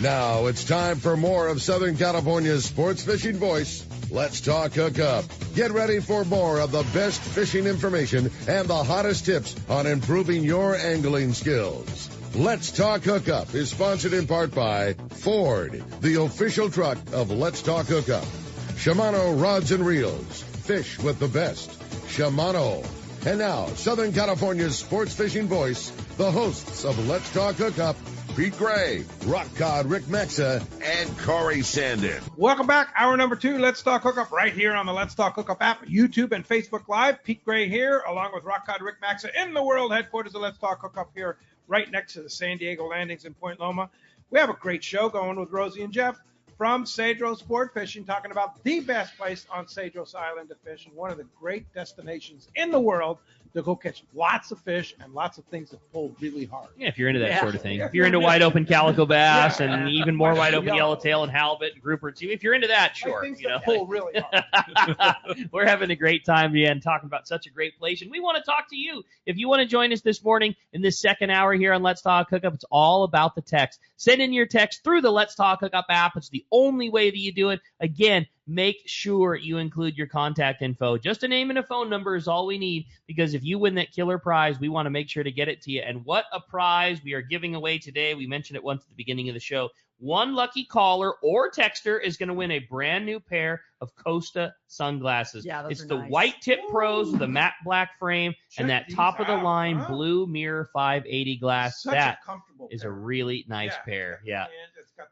Now it's time for more of Southern California's sports fishing voice. Let's talk hookup. Get ready for more of the best fishing information and the hottest tips on improving your angling skills. Let's Talk Hookup is sponsored in part by Ford, the official truck of Let's Talk Hookup. Shimano Rods and Reels. Fish with the best. Shimano. And now, Southern California's sports fishing voice, the hosts of Let's Talk Hookup, Pete Gray, Rock Cod Rick Maxa, and Corey Sandin. Welcome back. Hour number 2, Let's Talk Hookup, right here on the Let's Talk Hookup app, YouTube and Facebook Live. Pete Gray here, along with Rock Cod Rick Maxa in the world headquarters of Let's Talk Hookup here, right next to the San Diego landings in Point Loma. We have a great show going with Rosie and Jeff from Cedros Sportfishing, talking about the best place on Cedros Island to fish and one of the great destinations in the world to go catch lots of fish and lots of things that pull really hard. Yeah, if you're into that sort of thing. If you're into wide open calico bass and even more wide open yellowtail and halibut and grouper too, if you're into that, sure. Things that pull really hard. We're having a great time again talking about such a great place, and we want to talk to you. If you want to join us this morning in this second hour here on Let's Talk Hookup, it's all about the text. Send in your text through the Let's Talk Hookup app. It's the only way that you do it. Again, make sure you include your contact info. Just a name and a phone number is all we need, because if you win that killer prize, we want to make sure to get it to you. And what a prize we are giving away today. We mentioned it once at the beginning of the show. One lucky caller or texter is going to win a brand new pair of Costa sunglasses. Yeah, it's are the nice. white tip pros with the matte black frame and that top of the line blue mirror 580 glass. Such that a comfortable is pair. a really nice pair. Yeah. And it's got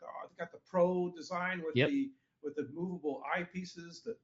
the pro design with the movable eyepieces, the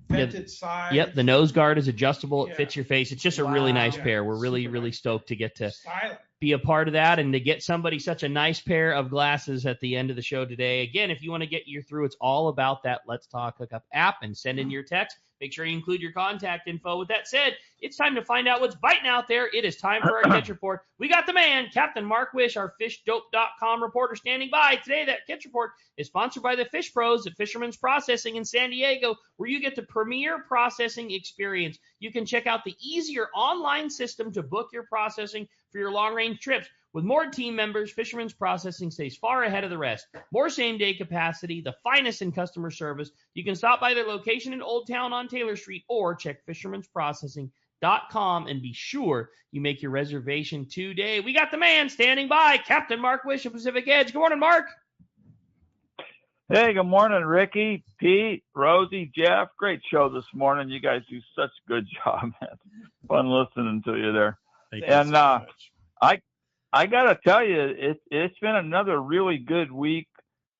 vented side. Yep, the nose guard is adjustable. It fits your face. It's just a really nice Yeah, pair. We're really, super really nice. stoked to get to Styling. be a part of that and to get somebody such a nice pair of glasses at the end of the show today. Again, if you want to get you through, it's all about that Let's Talk Hookup app, and send in your text. Make sure you include your contact info. With that said, it's time to find out what's biting out there. It is time for our catch report. We got the man, Captain Mark Wish, our fishdope.com reporter, standing by. Today, that catch report is sponsored by the Fish Pros at Fisherman's Processing in San Diego, where you get the premier processing experience. You can check out the easier online system to book your processing for your long-range trips. With more team members, Fisherman's Processing stays far ahead of the rest. More same-day capacity, the finest in customer service. You can stop by their location in Old Town on Taylor Street or check fishermansprocessing.com and be sure you make your reservation today. We got the man standing by, Captain Mark Wish of Pacific Edge. Good morning, Mark. Hey, good morning, Ricky, Pete, Rosie, Jeff. Great show this morning. You guys do such a good job, man. Fun listening to you there. Thank you so much. I got to tell you, it's been another really good week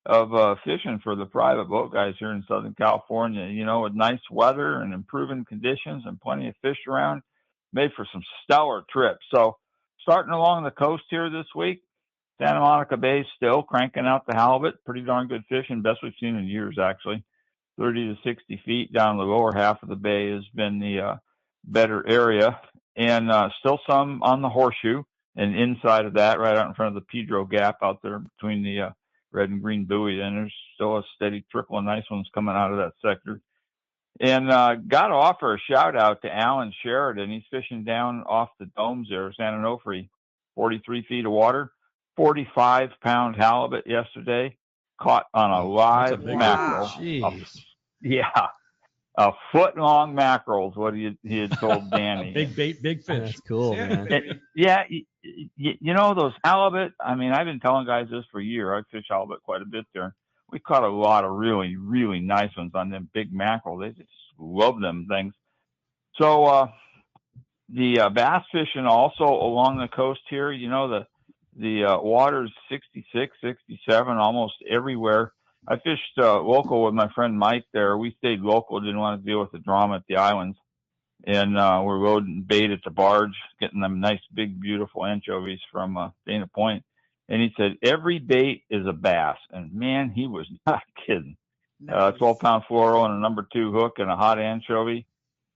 of fishing for the private boat guys here in Southern California. You know, with nice weather and improving conditions and plenty of fish around, made for some stellar trips. So starting along the coast here this week, Santa Monica Bay still cranking out the halibut. Pretty darn good fishing, best we've seen in years, actually. 30 to 60 feet down the lower half of the bay has been the better area. And still some on the horseshoe. And inside of that, right out in front of the Pedro Gap out there between the red and green buoy, and there's still a steady trickle of nice ones coming out of that sector. And got to offer a shout out to Alan Sheridan. He's fishing down off the domes there, San Onofre, 43 feet of water, 45-pound halibut yesterday, caught on a live mackerel. Yeah. A foot-long mackerel is what he had told Danny. Big bait, big fish. That's cool, man. Yeah, you know, those halibut, I mean, I've been telling guys this for a year. I fish halibut quite a bit there. We caught a lot of really, really nice ones on them big mackerel. They just love them things. So the bass fishing also along the coast here, you know, the water's 66, 67 almost everywhere. I fished local with my friend Mike there. We stayed local, didn't want to deal with the drama at the islands. And we're loading bait at the barge, getting them nice, big, beautiful anchovies from Dana Point. And he said, every bait is a bass. And, man, he was not kidding. 12-pound fluoro and a number 2 hook and a hot anchovy.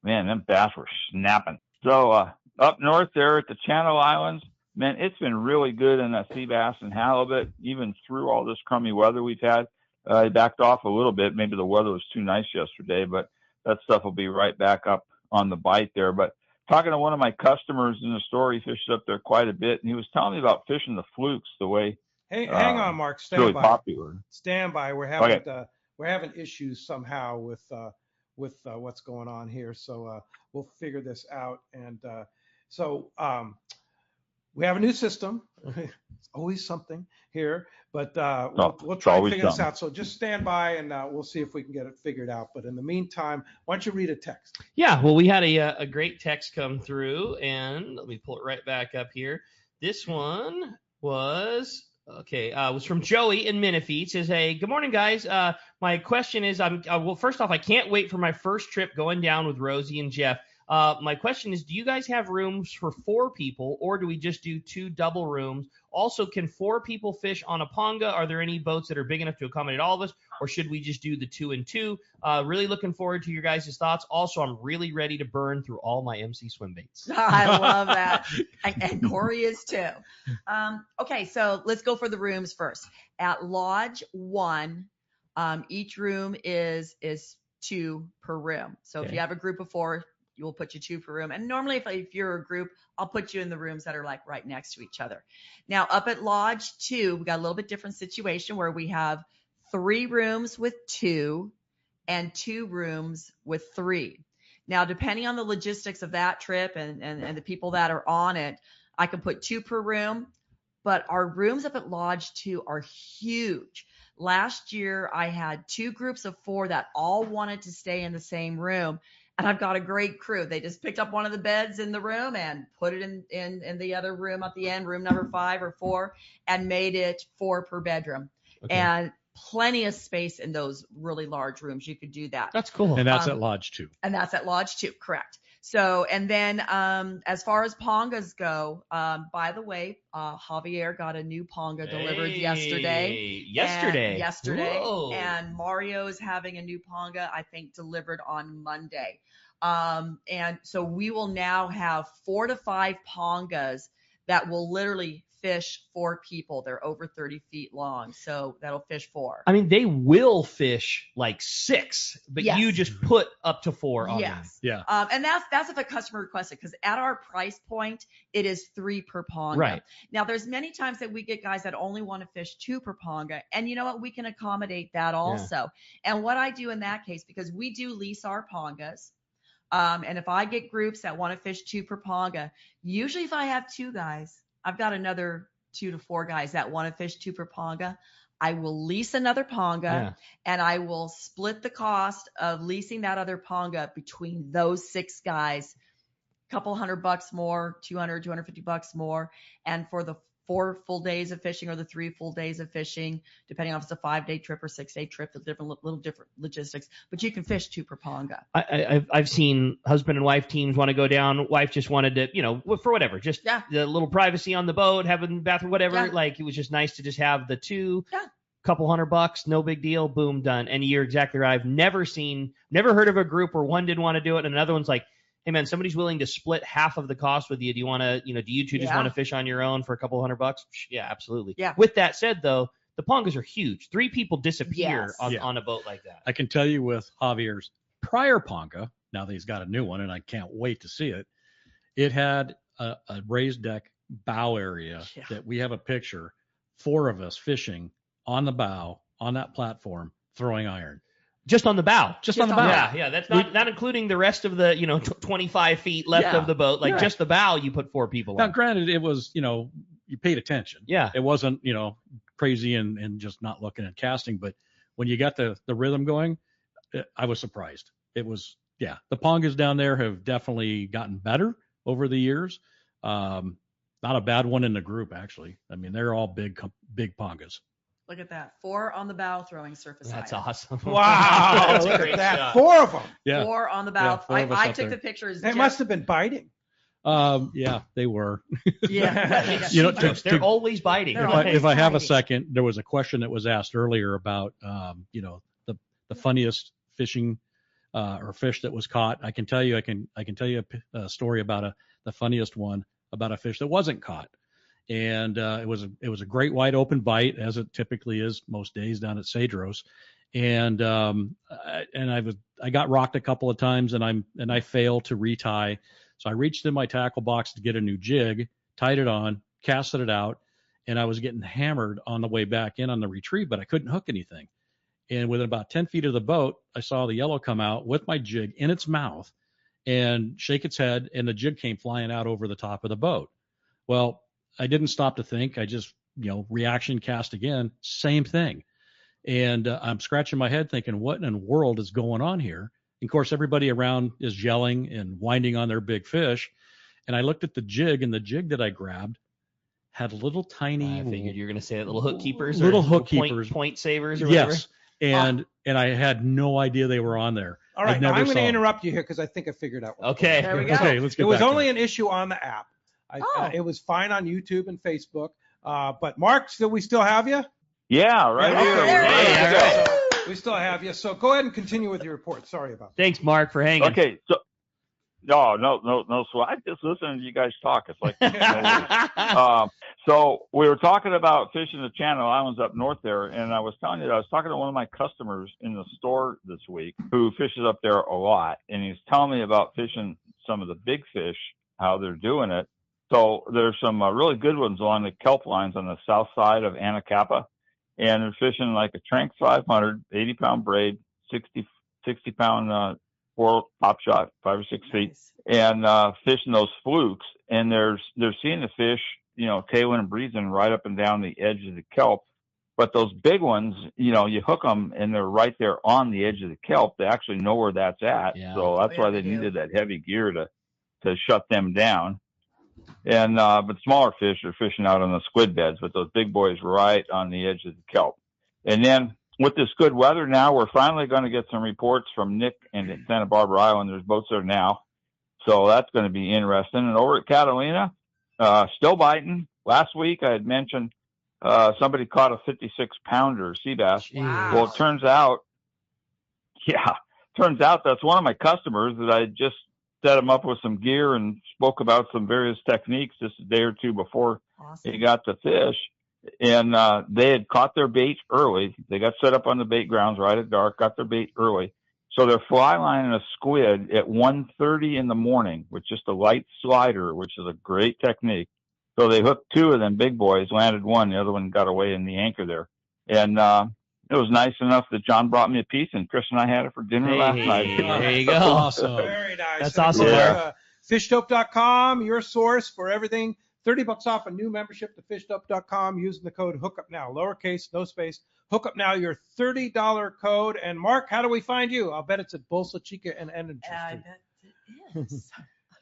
Man, them bass were snapping. So up north there at the Channel Islands, man, it's been really good in that sea bass and halibut, even through all this crummy weather we've had. I backed off a little bit. Maybe the weather was too nice yesterday, but that stuff will be right back up on the bite there. But talking to one of my customers in the store, he fished up there quite a bit, and he was telling me about fishing the flukes the way Hang on, Mark. It's really Stand by. popular. Stand by. We're having issues somehow with what's going on here. So we'll figure this out. And so we have a new system. It's always something here, but we'll try and figure this out. So just stand by, and we'll see if we can get it figured out. But in the meantime, why don't you read a text? Yeah, well, we had a great text come through, and let me pull it right back up here. This one was was from Joey in Menifee. It says, "Hey, good morning, guys. My question is, well, first off, I can't wait for my first trip going down with Rosie and Jeff. My question is, do you guys have rooms for 4 people, or do we just do 2 double rooms? Also, can 4 people fish on a ponga? Are there any boats that are big enough to accommodate all of us, or should we just do the 2 and 2? Really looking forward to your guys' thoughts. Also, I'm really ready to burn through all my MC swim baits." I love that. And Corey is too. Okay, so let's go for the rooms first. At Lodge 1, each room is 2 per room. So if you have a group of 4, we'll put you 2 per room. And normally if you're a group, I'll put you in the rooms that are like right next to each other. Now up at Lodge 2, we got a little bit different situation where we have 3 rooms with 2 and 2 rooms with 3. Now, depending on the logistics of that trip and the people that are on it, I can put 2 per room, but our rooms up at Lodge 2 are huge. Last year, I had 2 groups of 4 that all wanted to stay in the same room. And I've got a great crew. They just picked up one of the beds in the room and put it in the other room at the end, room number 5 or 4, and made it 4 per bedroom. Okay. And plenty of space in those really large rooms. You could do that. That's cool. And that's at Lodge 2. And that's at Lodge 2, correct. So, and then as far as pongas go, by the way, Javier got a new ponga delivered yesterday. Whoa. And Mario is having a new ponga, I think, delivered on Monday. And so we will now have 4 to 5 pongas that will literally fish 4 people. They're over 30 feet long, so that'll fish 4. I mean, they will fish like 6, but you just put up to 4 on them. Yeah. And that's if a customer requested, because at our price point, it is 3 per ponga. Right. Now, there's many times that we get guys that only want to fish 2 per ponga, and you know what? We can accommodate that also. Yeah. And what I do in that case, because we do lease our pongas, and if I get groups that want to fish 2 per ponga, usually if I have 2 guys, I've got another 2 to 4 guys that want to fish 2 per ponga. I will lease another ponga, and I will split the cost of leasing that other ponga between those 6 guys. A couple $100 more, $250 more. And for the 4 full days of fishing or the 3 full days of fishing, depending on if it's a 5-day trip or 6-day trip, the little different logistics, but you can fish 2 per ponga. I've seen husband and wife teams want to go down. Wife just wanted to, for whatever, just the little privacy on the boat, having bathroom, whatever. Yeah. Like it was just nice to just have the 2, couple $100, no big deal, boom, done. And you're exactly right. I've never heard of a group where one didn't want to do it and another one's like, hey man, somebody's willing to split half of the cost with you. Do you want to, do you 2 just want to fish on your own for a couple $100? Yeah, absolutely. Yeah. With that said though, the pongas are huge. 3 people disappear on a boat like that. I can tell you with Javier's prior ponga, now that he's got a new one and I can't wait to see it, it had a raised deck bow area that we have a picture, 4 of us fishing on the bow, on that platform, throwing iron. Just on the bow. Just on the bow. Yeah. That's not including the rest of the, 25 feet left of the boat. Like just the bow, you put 4 people now, on. Now, granted, it was, you paid attention. Yeah. It wasn't, crazy and just not looking at casting. But when you got the rhythm going, I was surprised. It was, the pongas down there have definitely gotten better over the years. Not a bad one in the group, actually. I mean, they're all big pongas. Look at that. 4 on the bow throwing surface. That's awesome. Wow. That's Look great at that. stuff. 4 of them. Yeah. 4 on the bow. I took the pictures. They must have been biting. Yeah, they were. Yeah. They're always biting. If I have a second, there was a question that was asked earlier about, the funniest fishing or fish that was caught. I can tell you a story about the funniest one about a fish that wasn't caught. And it was a great wide open bite, as it typically is most days down at Cedros. And I got rocked a couple of times, and I failed to retie. So I reached in my tackle box to get a new jig, tied it on, casted it out, and I was getting hammered on the way back in on the retrieve, but I couldn't hook anything. And within about 10 feet of the boat, I saw the yellow come out with my jig in its mouth and shake its head, and the jig came flying out over the top of the boat. Well, I didn't stop to think. I just, reaction cast again, same thing. And I'm scratching my head thinking, what in the world is going on here? And of course, everybody around is yelling and winding on their big fish. And I looked at the jig, and the jig that I grabbed had little tiny. I figured you were going to say that little hook keepers, little or hook keepers, point savers, or whatever. Yes, and I had no idea they were on there. All right, now I'm going to interrupt you here because I think I figured out. Okay, there we go. Okay, let's get It was back to only an issue on the app. It was fine on YouTube and Facebook. But Mark, we still have you? Yeah, right Yeah, here. okay. Hey, Ready to all go. right. So we still have you. So go ahead and continue with your report. Sorry about that. Thanks, Mark, for hanging. Okay, so no. So I just listen to you guys talk. It's like, so we were talking about fishing the Channel Islands up north there, and I was telling you that I was talking to one of my customers in the store this week who fishes up there a lot, and he's telling me about fishing some of the big fish, how they're doing it. So there's some really good ones along the kelp lines on the south side of Anacapa, and they're fishing like a Trank 500, 80-pound braid, 60-pound 4 pop shot, 5 or 6 feet, and fishing those flukes. And they're seeing the fish, tailing and breezing right up and down the edge of the kelp. But those big ones, you hook them and they're right there on the edge of the kelp. They actually know where that's at. Yeah. So that's why they needed that heavy gear to shut them down. And but smaller fish are fishing out on the squid beds, but those big boys right on the edge of the kelp. And then with this good weather now, we're finally going to get some reports from Nick and Santa Barbara Island. There's boats there now. So that's going to be interesting. And over at Catalina, still biting. Last week I had mentioned somebody caught a 56-pounder sea bass. Wow. Well, it turns out that's one of my customers that I just set him up with some gear and spoke about some various techniques just a day or two before he got the fish. And they had caught their bait early. They got set up on the bait grounds right at dark, got their bait early. So they're fly lining a squid at 1:30 in the morning with just a light slider, which is a great technique. So they hooked 2 of them big boys, landed 1. The other one got away in the anchor there. And it was nice enough that John brought me a piece, and Chris and I had it for dinner last night. There you go. Awesome. Very nice. That's awesome. Yeah. Fishdope.com, your source for everything. $30 off a new membership to fishdope.com using the code Hookup Now. Lowercase, no space. Hookup Now, your $30 code. And Mark, how do we find you? I'll bet it's at Bolsa Chica and Enninger Street. It is.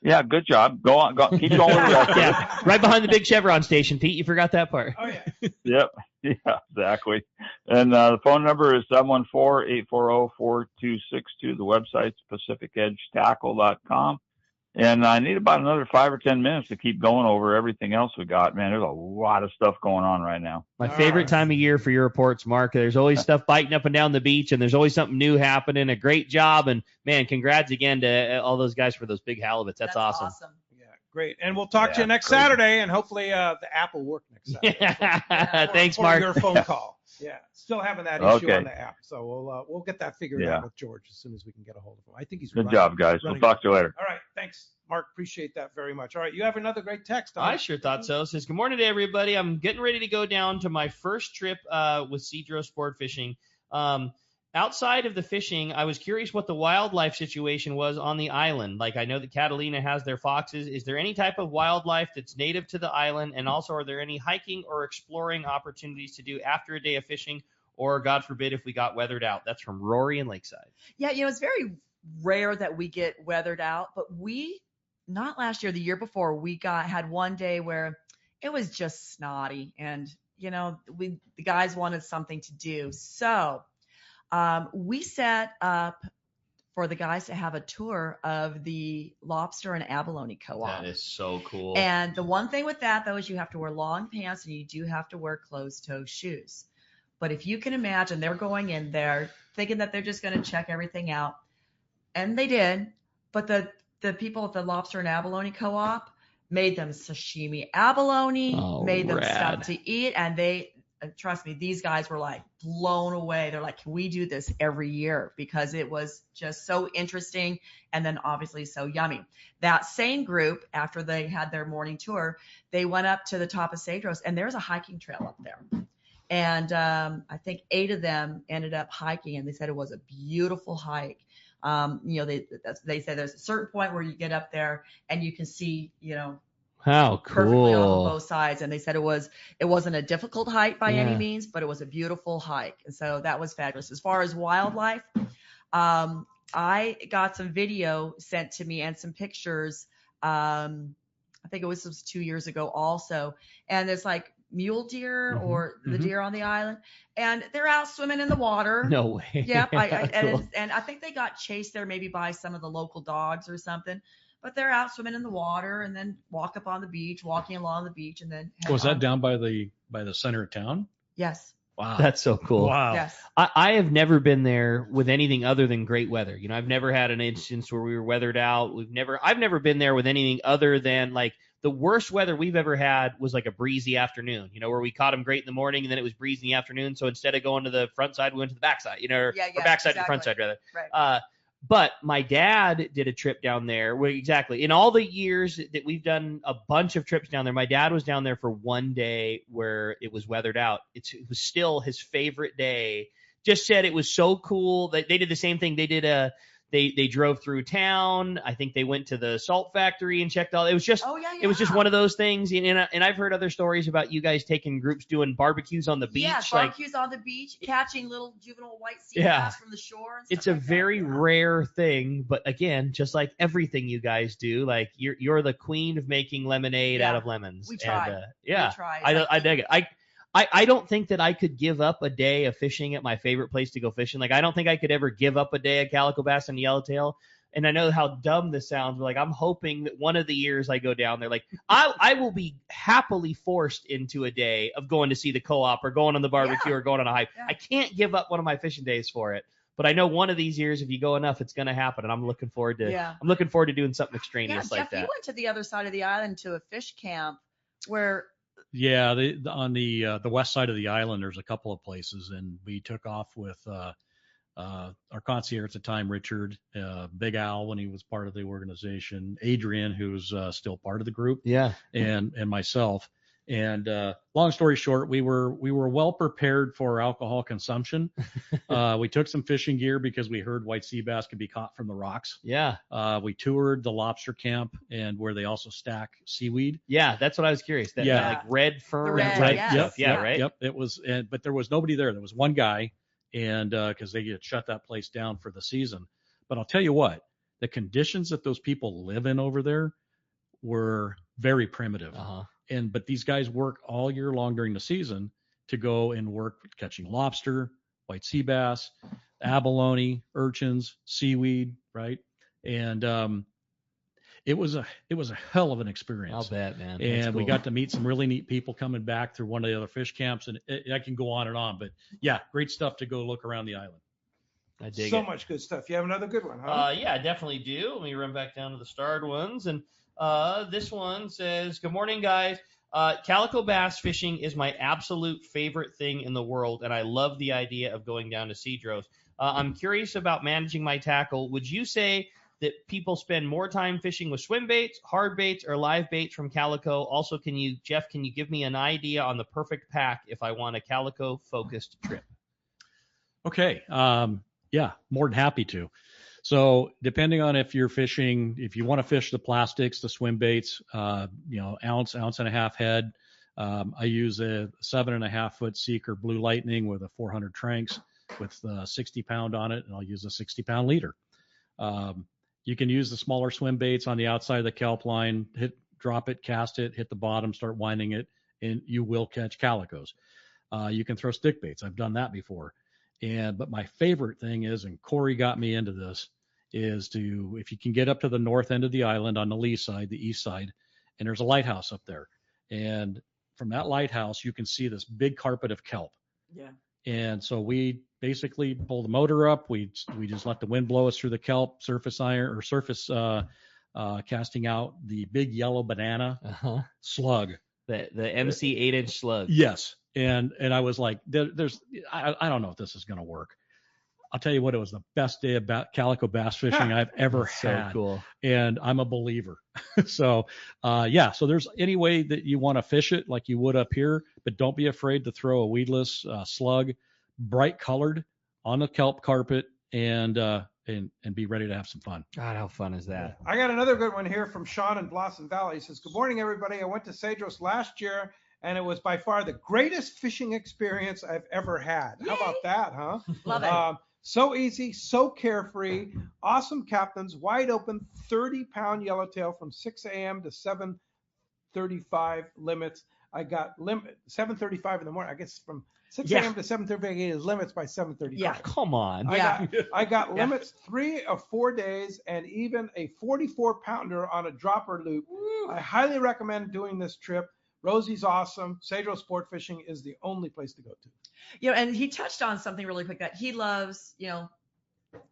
Yeah, good job. Go on. Keep going with that. Yeah, right behind the big Chevron station, Pete. You forgot that part. Oh, yeah. Yep. Yeah, exactly. And the phone number is 714-840-4262. The website's PacificEdgeTackle.com. And I need about another 5 or 10 minutes to keep going over everything else we got. Man, there's a lot of stuff going on right now. My favorite time of year for your reports, Mark. There's always stuff biting up and down the beach, and there's always something new happening. A great job. And, man, congrats again to all those guys for those big halibuts. That's awesome. Yeah, great. And we'll talk to you next Saturday, and hopefully the app will work next Saturday. Thanks, for Mark. your phone call. Yeah, still having that issue on the app. So we'll get that figured out with George as soon as we can get a hold of him. I think he's Good job, guys. We'll talk to you later. All right. Thanks, Mark. Appreciate that very much. All right. You have another great text. I sure thought so. It says, good morning to everybody. I'm getting ready to go down to my first trip with Cedros Sport Fishing. Outside of the fishing, I was curious what the wildlife situation was on the island. Like, I know that Catalina has their foxes. Is there any type of wildlife that's native to the island? And also, are there any hiking or exploring opportunities to do after a day of fishing? Or, God forbid, if we got weathered out? That's from Rory in Lakeside. Yeah, it's very rare that we get weathered out. But not last year, the year before, we had one day where it was just snotty. And, the guys wanted something to do. So we set up for the guys to have a tour of the lobster and abalone co-op. That is so cool. And the one thing with that, though, is you have to wear long pants and you do have to wear closed-toe shoes. But if you can imagine, they're going in there thinking that they're just going to check everything out. And they did. But the people at the lobster and abalone co-op made them sashimi abalone, made them stuff to eat. And trust me, these guys were like blown away. They're like, can we do this every year? Because it was just so interesting and then obviously so yummy. That same group, after they had their morning tour, they went up to the top of Cedros, and there's a hiking trail up there. And I think 8 of them ended up hiking, and they said it was a beautiful hike. They said there's a certain point where you get up there and you can see, How perfectly off cool. of both sides. And they said it wasn't a difficult hike by any means, but it was a beautiful hike. And so that was fabulous. As far as wildlife, I got some video sent to me and some pictures. I think it was 2 years ago also. And it's like mule deer or the deer on the island, and they're out swimming in the water. No way. Yep. Cool. And I think they got chased there maybe by some of the local dogs or something, but they're out swimming in the water and then walking along the beach and then. Was that down by the center of town? Yes. Wow. That's so cool. Wow. Yes. I have never been there with anything other than great weather. I've never had an instance where we were weathered out. I've never been there with anything other than like the worst weather we've ever had was like a breezy afternoon, where we caught them great in the morning and then it was breezy in the afternoon. So instead of going to the front side, we went to the back side, or backside to the front side rather. Right. But my dad did a trip down there. Exactly. In all the years that we've done a bunch of trips down there, my dad was down there for one day where it was weathered out. It was still his favorite day. Just said it was so cool that they did the same thing. They did they drove through town. I think they went to the salt factory and checked all. It was just It was just one of those things. And I've heard other stories about you guys taking groups doing barbecues on the beach. Yeah, barbecues on the beach, catching little juvenile white sea bass from the shore. And it's a very rare thing, but again, just like everything you guys do, like you're the queen of making lemonade out of lemons. We try. And, we try. I dig it. I don't think that I could give up a day of fishing at my favorite place to go fishing. Like, I don't think I could ever give up a day of calico bass and yellowtail. And I know how dumb this sounds, but like, I'm hoping that one of the years I go down there, like I will be happily forced into a day of going to see the co-op or going on the barbecue or going on a hike. Yeah. I can't give up one of my fishing days for it. But I know one of these years, if you go enough, it's going to happen. And I'm looking forward to doing something extraneous like Jeff, that. you went to the other side of the island to a fish camp where. Yeah, on the west side of the island, there's a couple of places, and we took off with our concierge at the time, Richard, Big Al when he was part of the organization, Adrian, who's still part of the group, and myself. And long story short, we were well prepared for alcohol consumption. We took some fishing gear because we heard white sea bass could be caught from the rocks. Yeah. We toured the lobster camp and where they also stack seaweed. Yeah, that's what I was curious. That like red fern, right? Yes. Right. Yep. It was, but there was nobody there. There was one guy, and because they had shut that place down for the season. But I'll tell you what, the conditions that those people live in over there were very primitive. But these guys work all year long during the season to go and work catching lobster, white sea bass, abalone, urchins, seaweed, right? And it was a hell of an experience. I'll bet, man. That's And we cool. got to meet some really neat people coming back through one of the other fish camps, and I can go on and on. But yeah, great stuff to go look around the island. I dig so it. much good stuff. You have another good one, huh? Yeah, I definitely do. Let me run back down to the starred ones. And this one says, good morning, guys. Calico bass fishing is my absolute favorite thing in the world, and I love the idea of going down to Cedros. I'm curious about managing my tackle. Would you say that people spend more time fishing with swim baits, hard baits, or live baits from Calico? Also, Jeff, can you give me an idea on the perfect pack if I want a Calico-focused trip? Okay. Yeah, more than happy to. So depending on if you're fishing, if you want to fish the plastics, the swim baits, ounce and a half head. I use a 7.5 foot Seeker Blue Lightning with a 400 Tranks with 60 pound on it, and I'll use a 60 pound leader. You can use the smaller swim baits on the outside of the kelp line, drop it, cast it, hit the bottom, start winding it, and you will catch calicos. You can throw stick baits. I've done that before. But my favorite thing is, and Corey got me into this, is if you can get up to the north end of the island on the lee side, the east side, and there's a lighthouse up there. And from that lighthouse, you can see this big carpet of kelp. Yeah. And so we basically pull the motor up. We just let the wind blow us through the kelp, surface casting out the big yellow banana slug. The MC 8-inch slug. Yes. And I was like, I don't know if this is going to work. I'll tell you what, it was the best day of calico bass fishing I've ever had. So cool. And I'm a believer. So, so there's any way that you want to fish it like you would up here, but don't be afraid to throw a weedless slug, bright colored on the kelp carpet, and be ready to have some fun. God, how fun is that? I got another good one here from Sean in Blossom Valley. He says, good morning, everybody. I went to Cedros last year, and it was by far the greatest fishing experience I've ever had. How about that, huh? Love it. So easy, so carefree, awesome captains, wide open, 30-pound yellowtail from 6 a.m. to 7:35 limits. I got 7:35 in the morning. I guess from 6 a.m. to 7:30 is limits by 7:35. Yeah. Come on. I got limits 3 of 4 days and even a 44-pounder on a dropper loop. I highly recommend doing this trip. Rosie's awesome. Cedros Sport Fishing is the only place to go to. And he touched on something really quick that he loves,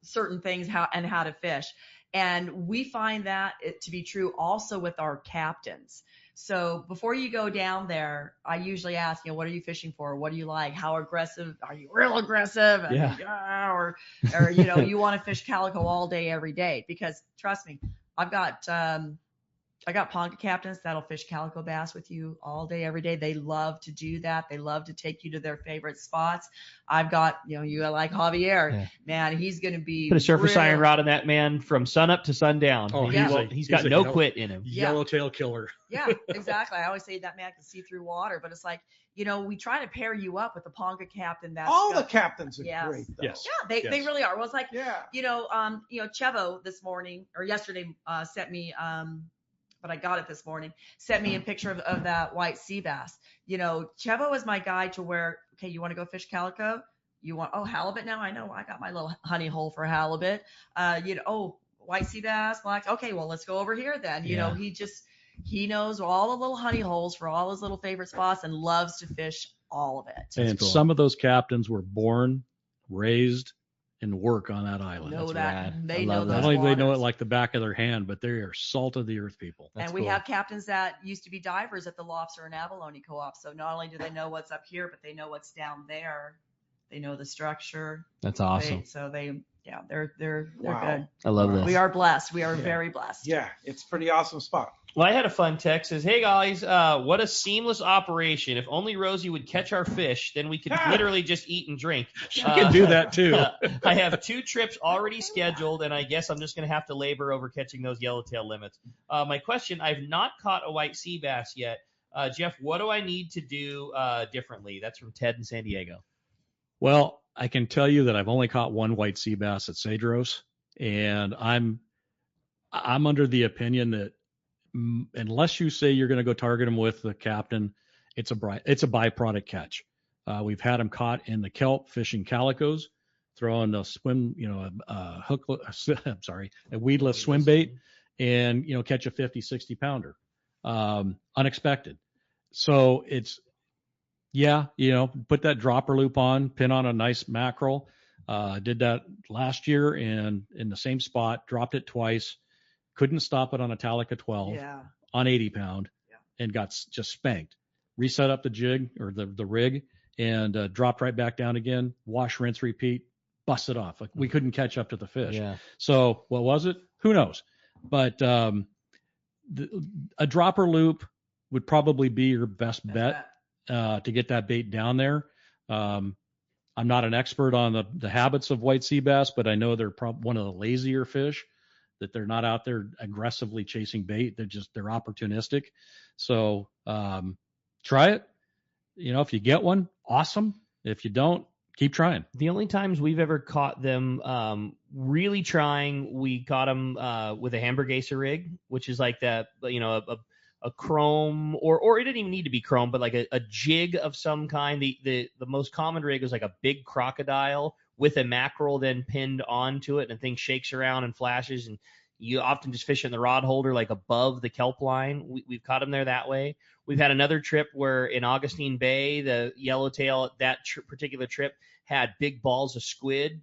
certain things, how to fish. And we find that to be true also with our captains. So before you go down there, I usually ask, what are you fishing for? What do you like? How aggressive? Are you real aggressive? Yeah. Or you want to fish calico all day, every day? Because trust me, I've got ponca captains that'll fish calico bass with you all day, every day. They love to do that. They love to take you to their favorite spots. I've got, you like Javier. Yeah. Man, he's going to be. Put a surface iron rod on that man from sun up to sundown. Oh, he's got no quit in him. Yellowtail killer. Yeah, exactly. I always say that man can see through water, but it's like, we try to pair you up with a ponca captain. The captains are great, though. Yes. Yeah, they really are. Well, it's like, Chevo this morning or yesterday sent me, but I got it this morning, sent me a picture of that white sea bass. Chevo is my guy to where, okay, you want to go fish calico? You want, halibut now? I know I got my little honey hole for halibut. White sea bass, black. Okay, well, let's go over here then. He knows all the little honey holes for all his little favorite spots and loves to fish all of it. And some of those captains were born, raised, and work on that island. They know Not only do they know it like the back of their hand, but they are salt of the earth people. And we have captains that used to be divers at the Lobster and Abalone Co-op. So not only do they know what's up here, but they know what's down there. They know the structure. That's awesome. They're Wow. good. I love this. We are blessed. We are very blessed. Yeah, it's a pretty awesome spot. Well, I had a fun text. Says, hey, guys, what a seamless operation. If only Rosie would catch our fish, then we could literally just eat and drink. She can do that, too. I have 2 trips already scheduled, and I guess I'm just going to have to labor over catching those yellowtail limits. My question, I've not caught a white sea bass yet. Jeff, what do I need to do differently? That's from Ted in San Diego. Well, I can tell you that I've only caught one white sea bass at Cedros, and I'm under the opinion that unless you say you're going to go target them with the captain, it's a byproduct catch. We've had them caught in the kelp fishing calicos, throwing a swim, a weedless swim bait, and catch a 50, 60 pounder, unexpected. So it's. Yeah, put that dropper loop on, pin on a nice mackerel. Did that last year and in the same spot, dropped it twice, couldn't stop it on a Talica 12 on 80 pound and got just spanked. Reset up the jig or the rig and dropped right back down again, wash, rinse, repeat, busted off. Like we couldn't catch up to the fish. Yeah. So what was it? Who knows? But a dropper loop would probably be your best bet. To get that bait down there. I'm not an expert on the habits of white sea bass, but I know they're one of the lazier fish, that they're not out there aggressively chasing bait. They're opportunistic. So try it. If you get one, awesome. If you don't, keep trying. The only times we've ever caught them really trying, we caught them with a hamburguesa rig, which is like that, a chrome or it didn't even need to be chrome, but like a jig of some kind. The most common rig was like a big crocodile with a mackerel then pinned onto it, and the thing shakes around and flashes, and you often just fish in the rod holder like above the kelp line. We've caught them there that way. We've had another trip where in Augustine Bay, the yellowtail, that particular trip had big balls of squid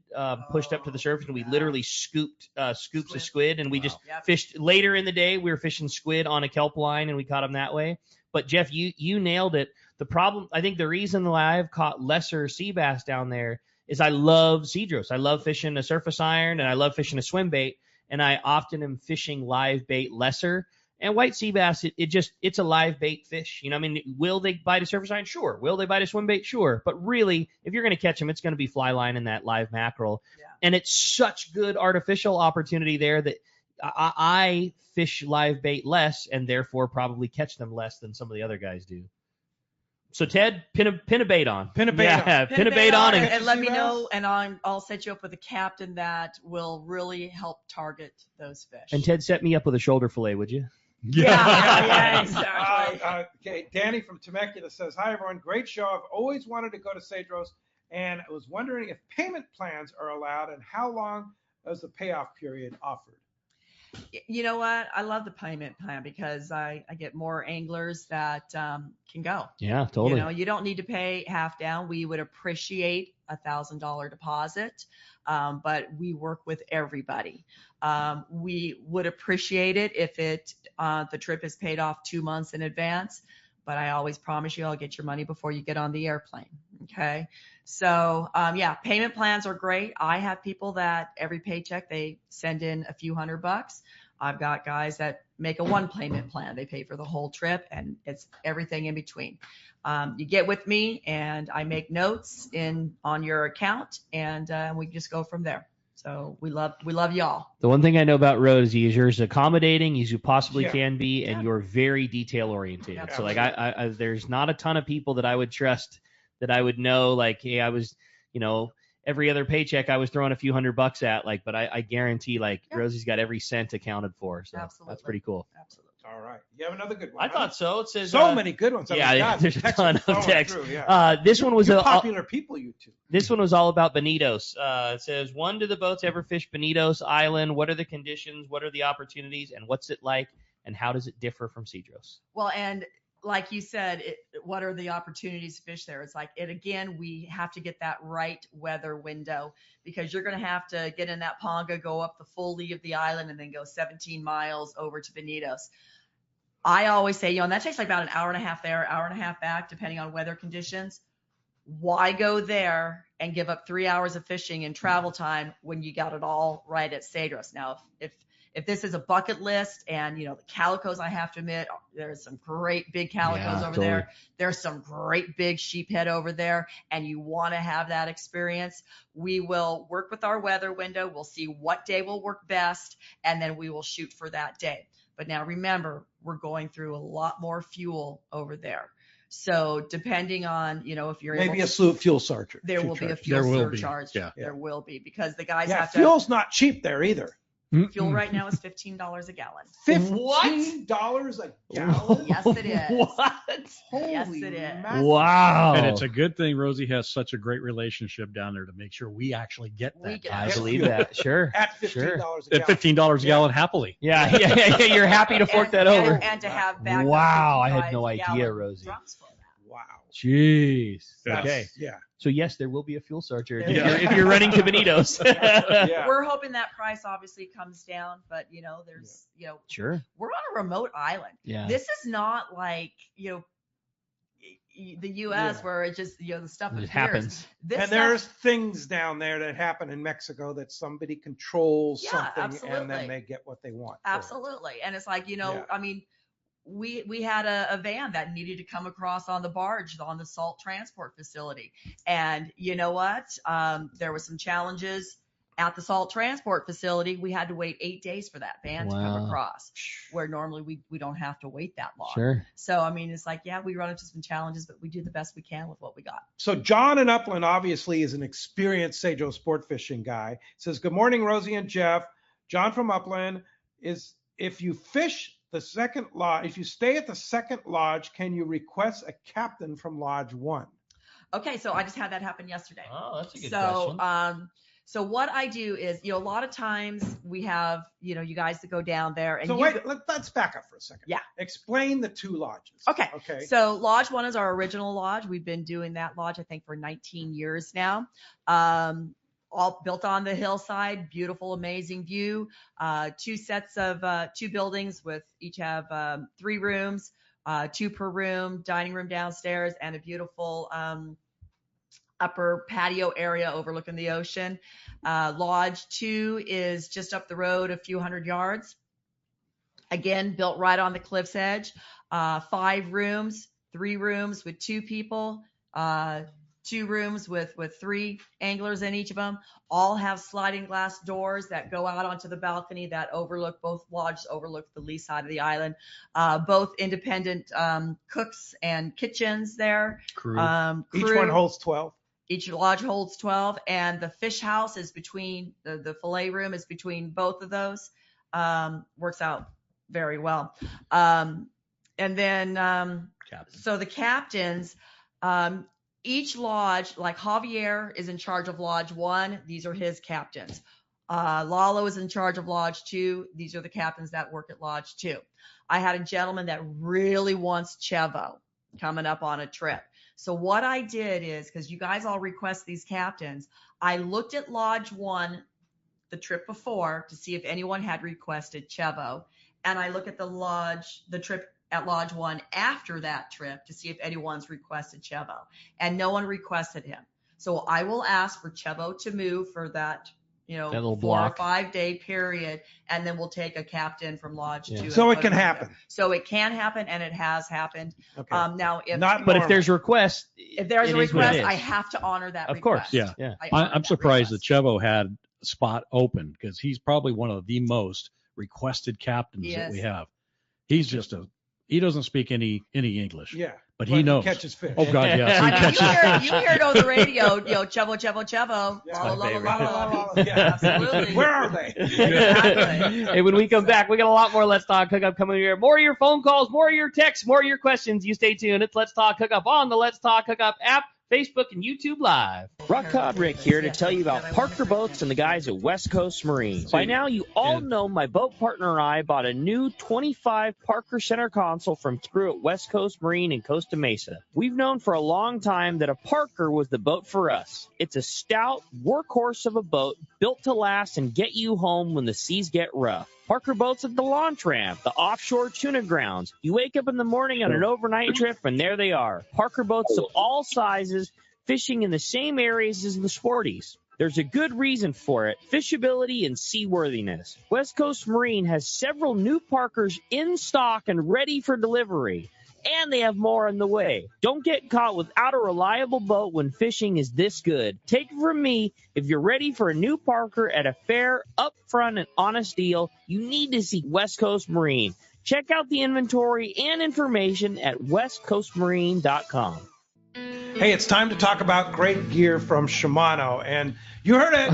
pushed up to the surface, and we literally scooped scoops of squid, and we just fished. Later in the day, we were fishing squid on a kelp line, and we caught them that way. But Jeff, you nailed it. The problem, I think the reason why I've caught lesser sea bass down there is I love Cedros. I love fishing a surface iron and I love fishing a swim bait. And I often am fishing live bait lesser. And white sea bass, it's a live bait fish. You know, I mean, will they bite a surface iron? Sure. Will they bite a swim bait? Sure. But really, if you're going to catch them, it's going to be fly line and that live mackerel. Yeah. And it's such good artificial opportunity there that I fish live bait less and therefore probably catch them less than some of the other guys do. So Ted, pin a bait on. Pin a bait on. Pin a bait on. And let me know, and I'll set you up with a captain that will really help target those fish. And Ted, set me up with a shoulder fillet, would you? Yeah, exactly. Okay, Danny from Temecula says, hi, everyone. Great show. I've always wanted to go to Cedros, and I was wondering if payment plans are allowed and how long is the payoff period offered? You know what? I love the payment plan because I get more anglers that can go. Yeah, totally. You know, you don't need to pay half down. We would appreciate $1,000 deposit, but we work with everybody. We would appreciate it if the trip is paid off 2 months in advance, but I always promise you I'll get your money before you get on the airplane. Okay. So, payment plans are great. I have people that every paycheck, they send in a few $100. I've got guys that make a one payment plan. They pay for the whole trip and it's everything in between. You get with me and I make notes on your account and we just go from there. So we love y'all. The one thing I know about Rosie is you're as accommodating as you possibly can be, and you're very detail oriented. Yeah. So like I there's not a ton of people that I would trust that I would know, like, hey, I was, every other paycheck I was throwing a few $100 at, like, but I guarantee, like, Rosie's got every cent accounted for. So that's pretty cool. Absolutely. All right. You have another good one. I thought so. It says many good ones. There's a ton of text. This one was popular people, you two. This one was all about bonitos. It says, when do the boats ever fish Bonitos Island? What are the conditions? What are the opportunities? And what's it like? And how does it differ from Cedros? Well, and like you said, what are the opportunities to fish there? It's like, again, we have to get that right weather window because you're going to have to get in that ponga, go up the full lee of the island, and then go 17 miles over to Bonitos. I always say, and that takes like about an hour and a half there, hour and a half back, depending on weather conditions. Why go there and give up 3 hours of fishing and travel time when you got it all right at Cedros? Now, if this is a bucket list and, the calicos, I have to admit, there's some great big calicos over there. There's some great big sheephead over there, and you want to have that experience. We will work with our weather window. We'll see what day will work best, and then we will shoot for that day. But now remember, we're going through a lot more fuel over there. So depending on, if you're maybe a fuel surcharge. There will be a fuel surcharge. Yeah. There will be because the guys have to. Fuel's not cheap there either. Fuel right now is $15 a gallon. $15 a gallon? Yes, it is. What? Yes, it is. Wow. And it's a good thing Rosie has such a great relationship down there to make sure we actually get that. I believe that. Sure. At $15 a gallon. At $15 a gallon, happily. Yeah. You're happy to fork that over. And to have backup. Wow. I had no idea, Rosie. Wow. Jeez. Okay. Yeah. So yes, there will be a fuel surcharge if you're running to Bonitos. We're hoping that price obviously comes down, but there's sure. We're on a remote island. Yeah. This is not like the U.S. where it just the stuff it appears. happens. There's things down there that happen in Mexico that somebody controls something absolutely. And then they get what they want. Absolutely, and it's like I mean. We had a van that needed to come across on the barge on the salt transport facility. And you know what? There was some challenges at the salt transport facility. We had to wait 8 days for that van to come across, where normally we don't have to wait that long. Sure. So, I mean, it's like, we run into some challenges, but we do the best we can with what we got. So John in Upland obviously is an experienced Cedros sport fishing guy. Says, good morning, Rosie and Jeff. John from Upland if you fish the second lodge, if you stay at the second lodge, can you request a captain from Lodge 1? Okay, so I just had that happen yesterday. Oh, that's a good question. So what I do is, a lot of times we have, you guys that go down there. And so let's back up for a second. Yeah. Explain the two lodges. Okay. So Lodge 1 is our original lodge. We've been doing that lodge, I think, for 19 years now. All built on the hillside, beautiful, amazing view. 2 sets of 2 buildings with each have 3 rooms. 2 per room, dining room downstairs, and a beautiful upper patio area overlooking the ocean. Lodge 2 is just up the road a few hundred yards. Again, built right on the cliff's edge. 5 rooms, 3 rooms with 2 people, 2 rooms with 3 anglers in each of them. All have sliding glass doors that go out onto the balcony that overlook, both lodges overlook the lee side of the island. Both independent cooks and kitchens there. Crew. Each one holds 12. Each lodge holds 12, and the fish house is between, the fillet room is between both of those. Works out very well. And then, so the captains, each lodge, like Javier is in charge of Lodge 1. These are his captains. Lalo is in charge of Lodge 2. These are the captains that work at Lodge 2. I had a gentleman that really wants Chevo coming up on a trip. So what I did is, because you guys all request these captains, I looked at Lodge 1 the trip before to see if anyone had requested Chevo. And I look at the trip at Lodge 1 after that trip to see if anyone's requested Chevo. And no one requested him. So I will ask for Chevo to move for that, that 4 or 5 day period. And then we'll take a captain from Lodge 2. So it can happen. So it can happen, and it has happened. Okay. Now, if there's requests, if there's a request, I have to honor that of request. Course, yeah. I'm surprised that Chevo had a spot open, because he's probably one of the most requested captains that we have. He's just he doesn't speak any English. Yeah. But he knows. He catches fish. Oh God, yes. You hear it over the radio, Chevo, Chevo, Chevo. Yeah. Absolutely. Where are they? Exactly. Hey, when we come back, we got a lot more Let's Talk Hookup coming here. More of your phone calls, more of your texts, more of your questions. You stay tuned. It's Let's Talk Hookup on the Let's Talk Hookup app, Facebook, and YouTube Live. Rock Cod Rick here to tell you about Parker Boats and the guys at West Coast Marine. By now, you all know my boat partner and I bought a new 25 Parker center console from Screw at West Coast Marine in Costa Mesa. We've known for a long time that a Parker was the boat for us. It's a stout workhorse of a boat built to last and get you home when the seas get rough. Parker Boats at the launch ramp, the offshore tuna grounds. You wake up in the morning on an overnight trip, and there they are. Parker Boats of all sizes, fishing in the same areas as the sporties. There's a good reason for it: fishability and seaworthiness. West Coast Marine has several new Parkers in stock and ready for delivery. And they have more on the way. Don't get caught without a reliable boat when fishing is this good. Take it from me, if you're ready for a new Parker at a fair, upfront, and honest deal, you need to see West Coast Marine. Check out the inventory and information at westcoastmarine.com. Hey, it's time to talk about great gear from Shimano. And you heard it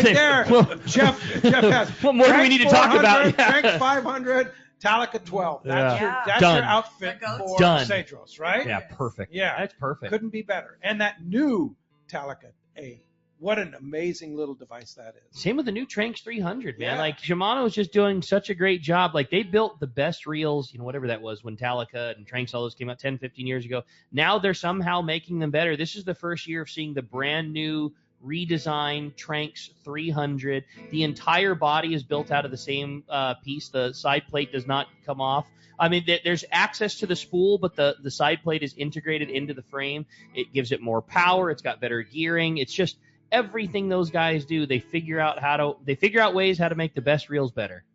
there. Jeff has. What more do we need to talk about? Trank 500. Talica 12. That's your outfit for Cedros, right? Yeah, perfect. Yeah, that's perfect. Couldn't be better. And that new Talica 8. What an amazing little device that is. Same with the new Tranks 300, man. Yeah. Like, Shimano is just doing such a great job. Like, they built the best reels, whatever that was, when Talica and Tranks all those came out 10, 15 years ago. Now they're somehow making them better. This is the first year of seeing the brand new redesigned Tranks 300. The entire body is built out of the same piece. The side plate does not come off. I mean, there's access to the spool, but the side plate is integrated into the frame. It gives it more power. It's got better gearing. It's just everything those guys do. They figure out ways how to make the best reels better.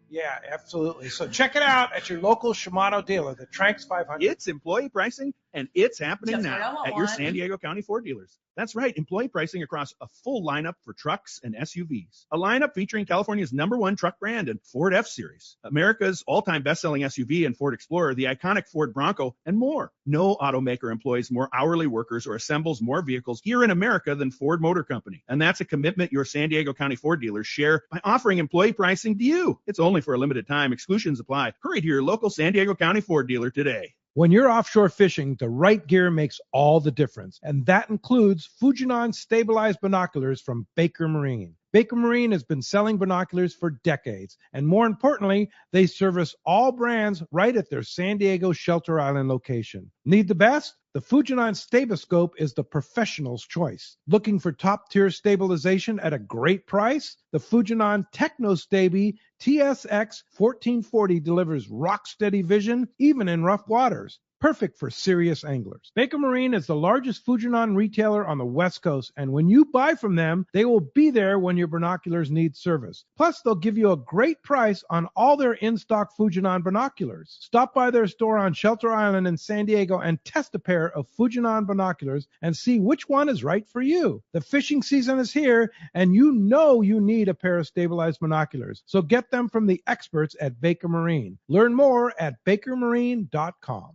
Yeah, absolutely. So check it out at your local Shimano dealer, the Tranks 500. It's employee pricing, and it's happening now at your San Diego County Ford dealers. That's right, employee pricing across a full lineup for trucks and SUVs. A lineup featuring California's #1 truck brand and Ford F-Series, America's all-time best-selling SUV and Ford Explorer, the iconic Ford Bronco, and more. No automaker employs more hourly workers or assembles more vehicles here in America than Ford Motor Company. And that's a commitment your San Diego County Ford dealers share by offering employee pricing to you. It's only for a limited time. Exclusions apply. Hurry to your local San Diego County Ford dealer today. When you're offshore fishing, the right gear makes all the difference, and that includes Fujinon stabilized binoculars from Baker Marine. Baker Marine has been selling binoculars for decades, and more importantly, they service all brands right at their San Diego Shelter Island location. Need the best? The Fujinon Staboscope is the professional's choice. Looking for top-tier stabilization at a great price? The Fujinon TechnoStabi TSX 1440 delivers rock-steady vision even in rough waters. Perfect for serious anglers. Baker Marine is the largest Fujinon retailer on the West Coast, and when you buy from them, they will be there when your binoculars need service. Plus, they'll give you a great price on all their in-stock Fujinon binoculars. Stop by their store on Shelter Island in San Diego and test a pair of Fujinon binoculars and see which one is right for you. The fishing season is here, and you know you need a pair of stabilized binoculars. So get them from the experts at Baker Marine. Learn more at bakermarine.com.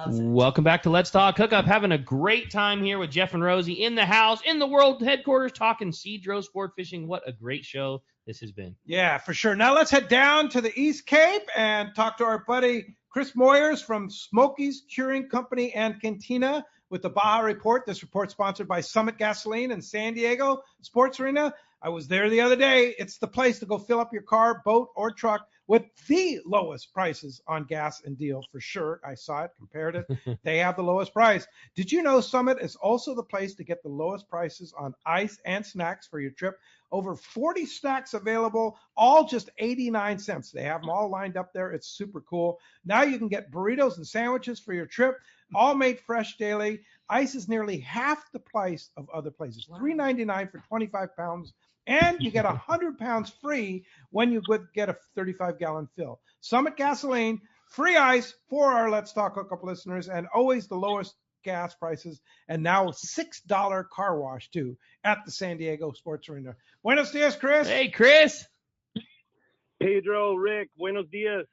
Welcome back to Let's Talk Hookup. Having a great time here with Jeff and Rosie in the house, in the world headquarters, talking Cedros sport fishing. What a great show this has been. Yeah, for sure. Now let's head down to the East Cape and talk to our buddy Chris Moyers from Smokies Curing Company and Cantina with the Baja Report. This report sponsored by Summit Gasoline in San Diego Sports Arena. I was there the other day. It's the place to go fill up your car, boat, or truck with the lowest prices on gas and deal for sure. I saw it, compared it. They have the lowest price. Did you know Summit is also the place to get the lowest prices on ice and snacks for your trip? Over 40 snacks available, all just 89 cents. They have them all lined up there. It's super cool. Now you can get burritos and sandwiches for your trip, all made fresh daily. Ice is nearly half the price of other places. $3.99 for 25 pounds. And you get 100 pounds free when you get a 35-gallon fill. Summit Gasoline, free ice for our Let's Talk Hookup listeners, and always the lowest gas prices, and now $6 car wash, too, at the San Diego Sports Arena. Buenos dias, Chris. Hey, Chris. Pedro, Rick, buenos dias.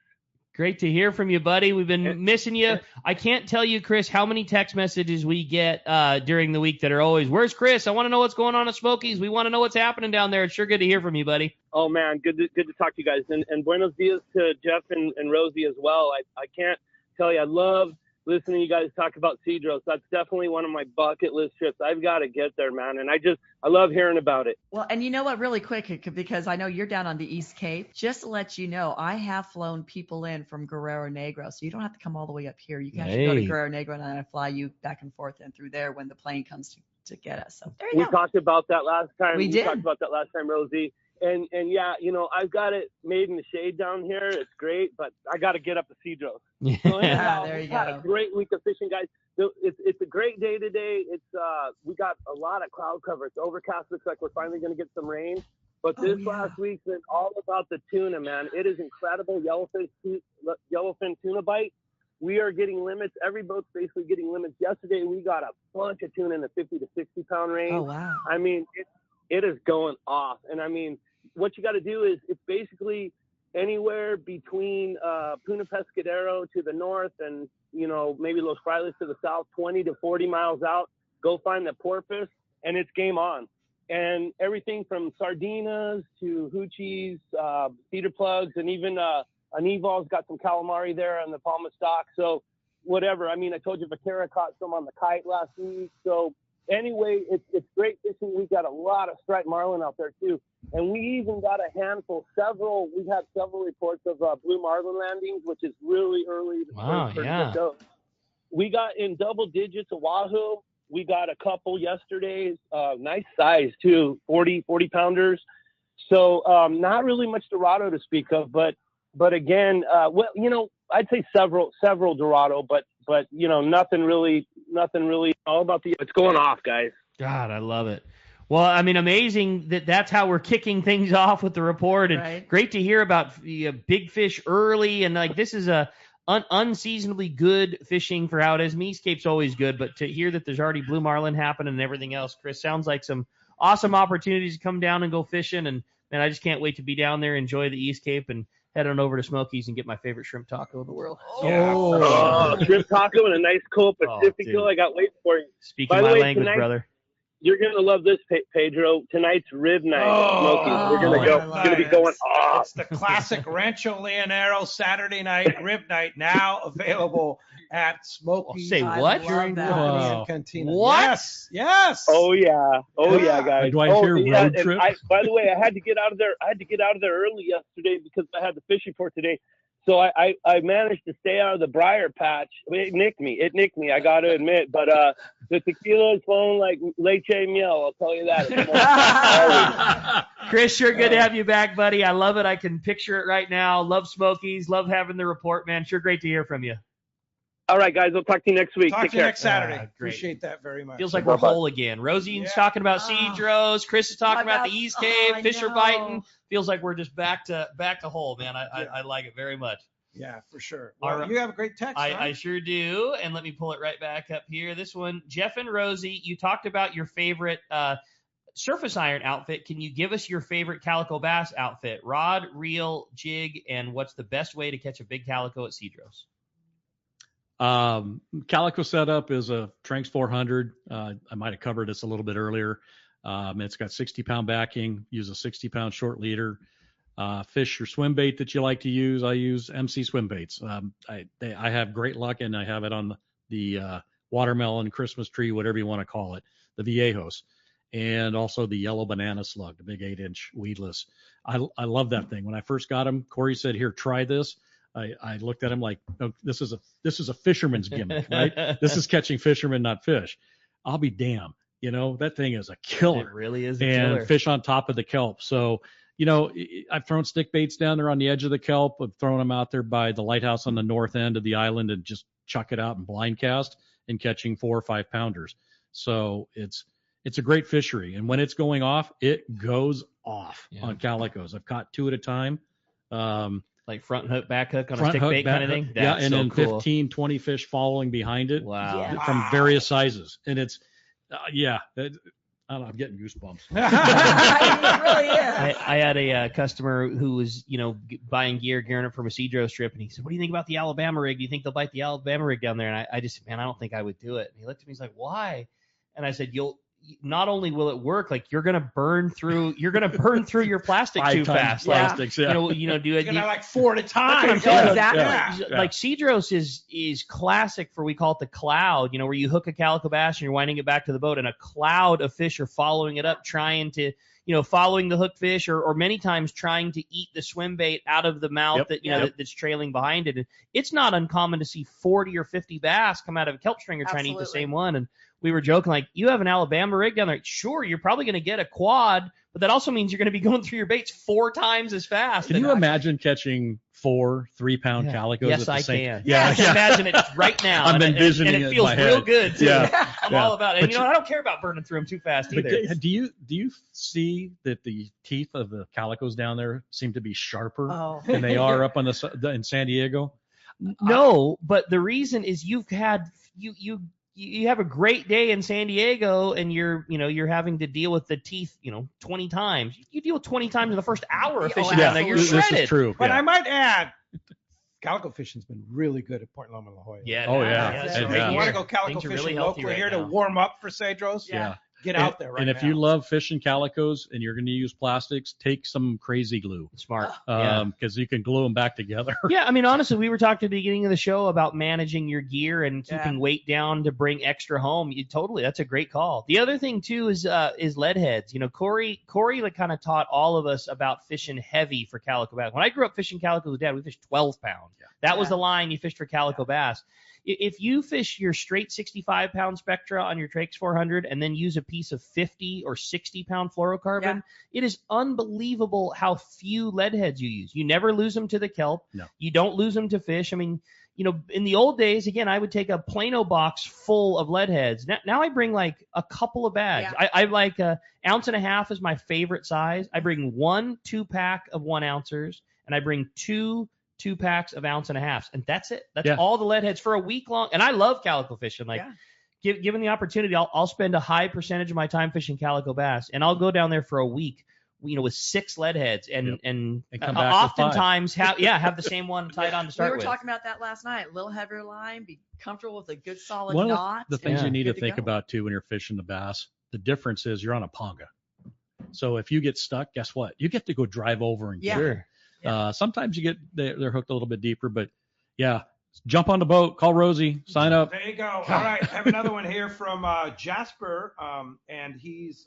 Great to hear from you, buddy. We've been missing you. I can't tell you, Chris, how many text messages we get during the week that are always, where's Chris? I want to know what's going on at Smokies. We want to know what's happening down there. It's sure good to hear from you, buddy. Oh, man, good to talk to you guys. And buenos dias to Jeff and Rosie as well. I can't tell you, I love listening to you guys talk about Cedros. That's definitely one of my bucket list trips. I've got to get there, man. And I love hearing about it. Well, and you know what, really quick, because I know you're down on the East Cape, just to let you know, I have flown people in from Guerrero Negro, so you don't have to come all the way up here. You can actually go to Guerrero Negro, and then I fly you back and forth and through there when the plane comes to get us. So there you go. We talked about that last time. We did. Talked about that last time, Rosie. And yeah, I've got it made in the shade down here. It's great, but I got to get up to Cedros. So anyhow, there you had go. a great week of fishing, guys. So it's a great day today. It's we got a lot of cloud cover. It's overcast. Looks like we're finally going to get some rain. But this last week's been all about the tuna, man. It is incredible. Yellowfin tuna bite. We are getting limits. Every boat's basically getting limits. Yesterday we got a bunch of tuna in the 50 to 60 pound range. Oh wow! I mean, it is going off, and I mean, what you got to do is it's basically anywhere between Punta Pescadero to the north and, maybe Los Frailes to the south, 20 to 40 miles out. Go find the porpoise, and it's game on. And everything from sardinas to hoochies, cedar plugs, and even Anival's got some calamari there on the Palma stock. So whatever. I mean, I told you Vaquera caught some on the kite last week. So anyway, it's great fishing. We got a lot of striped marlin out there too, and we even got a handful. We've had several reports of blue marlin landings, which is really early. Wow, yeah. We got in double digits of wahoo. We got a couple yesterday, nice size too, 40 pounders. So not really much Dorado to speak of, but again, I'd say several Dorado, but nothing really all about it's going off, guys. God, I love it. Well, I mean, amazing that's how we're kicking things off with the report, and great to hear about big fish early, and like this is a unseasonably good fishing for how it is. East Cape's always good, but to hear that there's already blue marlin happening and everything else, Chris, sounds like some awesome opportunities to come down and go fishing, and man, I just can't wait to be down there, enjoy the East Cape, and head on over to Smokies and get my favorite shrimp taco in the world. Shrimp taco and a nice cold Pacifico. I got waiting for you. Speaking my language, brother. You're going to love this, Pedro. Tonight's rib night at Smokies. We're going to be going off. It's the classic Rancho Leonero Saturday night rib night, now available at Smokies. Say what? Curing Company and Cantina. What? Yes. Oh yeah, guys. Do I hear road trip? By the way, I had to get out of there. early yesterday because I had the fishing report today. So I managed to stay out of the briar patch. It nicked me. I got to admit. But the tequila is flowing like leche miel. I'll tell you that. Chris, sure good to have you back, buddy. I love it. I can picture it right now. Love Smokies. Love having the report, man. Sure great to hear from you. All right, guys. I'll talk to you next week. Talk Take to you care. next Saturday. Appreciate that very much. Feels like we're whole again. Rosie's talking about Cedros. Chris is talking about the East Cave. Fish are biting. Feels like we're just back to whole, man. I like it very much. Yeah, for sure. Well, you have a great text. I sure do. And let me pull it right back up here. This one, Jeff and Rosie, you talked about your favorite surface iron outfit. Can you give us your favorite calico bass outfit? Rod, reel, jig, and what's the best way to catch a big calico at Cedros? Calico setup is a Tranx 400. I might have covered this a little bit earlier. It's got 60-pound backing. Use a 60-pound short leader. Fish or swim bait that you like to use, I use MC swim baits. I have great luck, and I have it on the watermelon, Christmas tree, whatever you want to call it, the Viejos, and also the yellow banana slug, the big 8-inch weedless. I love that thing. When I first got him, Corey said, "Here, try this." I looked at him like, oh, this is a fisherman's gimmick, right? This is catching fishermen, not fish. I'll be damned. That thing is a killer. It really is a killer. killer. Fish on top of the kelp. So, I've thrown stick baits down there on the edge of the kelp. I've thrown them out there by the lighthouse on the north end of the island and just chuck it out and blind cast and catching 4 or 5 pounders. So it's a great fishery. And when it's going off, it goes off on calicos. I've caught 2 at a time. Like front hook, back hook on a stick bait kind of thing? That's and so then cool. 15, 20 fish following behind it. Wow. From various sizes. And it's, I don't know, I'm getting goosebumps. It really is. I had a customer who was, buying gearing up from a Cedros trip, and he said, "What do you think about the Alabama rig? Do you think they'll bite the Alabama rig down there?" And I just, I don't think I would do it. And he looked at me, he's like, "Why?" And I said, not only will it work, like you're gonna burn through your plastic too fast. Plastics, do it. You're gonna like 4 at a time. Exactly. Yeah. Like Cedros is classic for, we call it the cloud. Where you hook a calico bass and you're winding it back to the boat, and a cloud of fish are following it up, trying to, following the hook fish, or many times trying to eat the swim bait out of the mouth that's trailing behind it. And it's not uncommon to see 40 or 50 bass come out of a kelp stringer trying to eat the same one. And we were joking, like, you have an Alabama rig down there. Sure, you're probably going to get a quad, but that also means you're going to be going through your baits 4 times as fast. Can you imagine catching 4 3-pound calicos? Yes, at the I same... can. Yeah, I can imagine it right now. I'm envisioning and it in feels my head. real good too. Yeah. I'm all about it. And I don't care about burning through them too fast either. But do you see that the teeth of the calicos down there seem to be sharper than they are up on in San Diego? No, but the reason is you've had you have a great day in San Diego, and you're having to deal with the teeth 20 times. You deal with 20 times in the first hour of fishing down there. You're shredded. This is true. But I might add, calico fishing's been really good at Point Loma La Jolla. Yeah. Oh yeah. So if you want to go calico fishing really locally right here now to warm up for Cedros, get out there right now. And if you love fishing calicos and you're going to use plastics, take some crazy glue. Smart. Because you can glue them back together. Yeah, I mean, honestly, we were talking at the beginning of the show about managing your gear and keeping weight down to bring extra home. That's a great call. The other thing too is lead heads. Corey like kind of taught all of us about fishing heavy for calico bass. When I grew up fishing calico with Dad, we fished 12 pounds. That was the line you fished for calico bass. If you fish your straight 65-pound Spectra on your Trax 400 and then use a piece of 50 or 60-pound fluorocarbon, it is unbelievable how few lead heads you use. You never lose them to the kelp. No. You don't lose them to fish. I mean, in the old days, again, I would take a Plano box full of lead heads. Now I bring like a couple of bags. Yeah. I like 1.5 ounces is my favorite size. I bring 1 2-pack of 1 ounces, and I bring 2 2-packs of 1.5 ounces, and that's it. That's all the lead heads for a week long. And I love calico fishing. Like, given the opportunity, I'll spend a high percentage of my time fishing calico bass, and I'll go down there for a week, with 6 lead heads, and come back oftentimes have the same one tied on to start We were with. talking about that last night. A little heavier line, be comfortable with a good solid One knot. of the things you need to think go. about too when you're fishing the bass, the difference is you're on a ponga. So if you get stuck, guess what? You get to go drive over and get it. Sometimes they're hooked a little bit deeper, but jump on the boat, call Rosie, sign up. There you go. All right, I have another one here from Jasper, and he's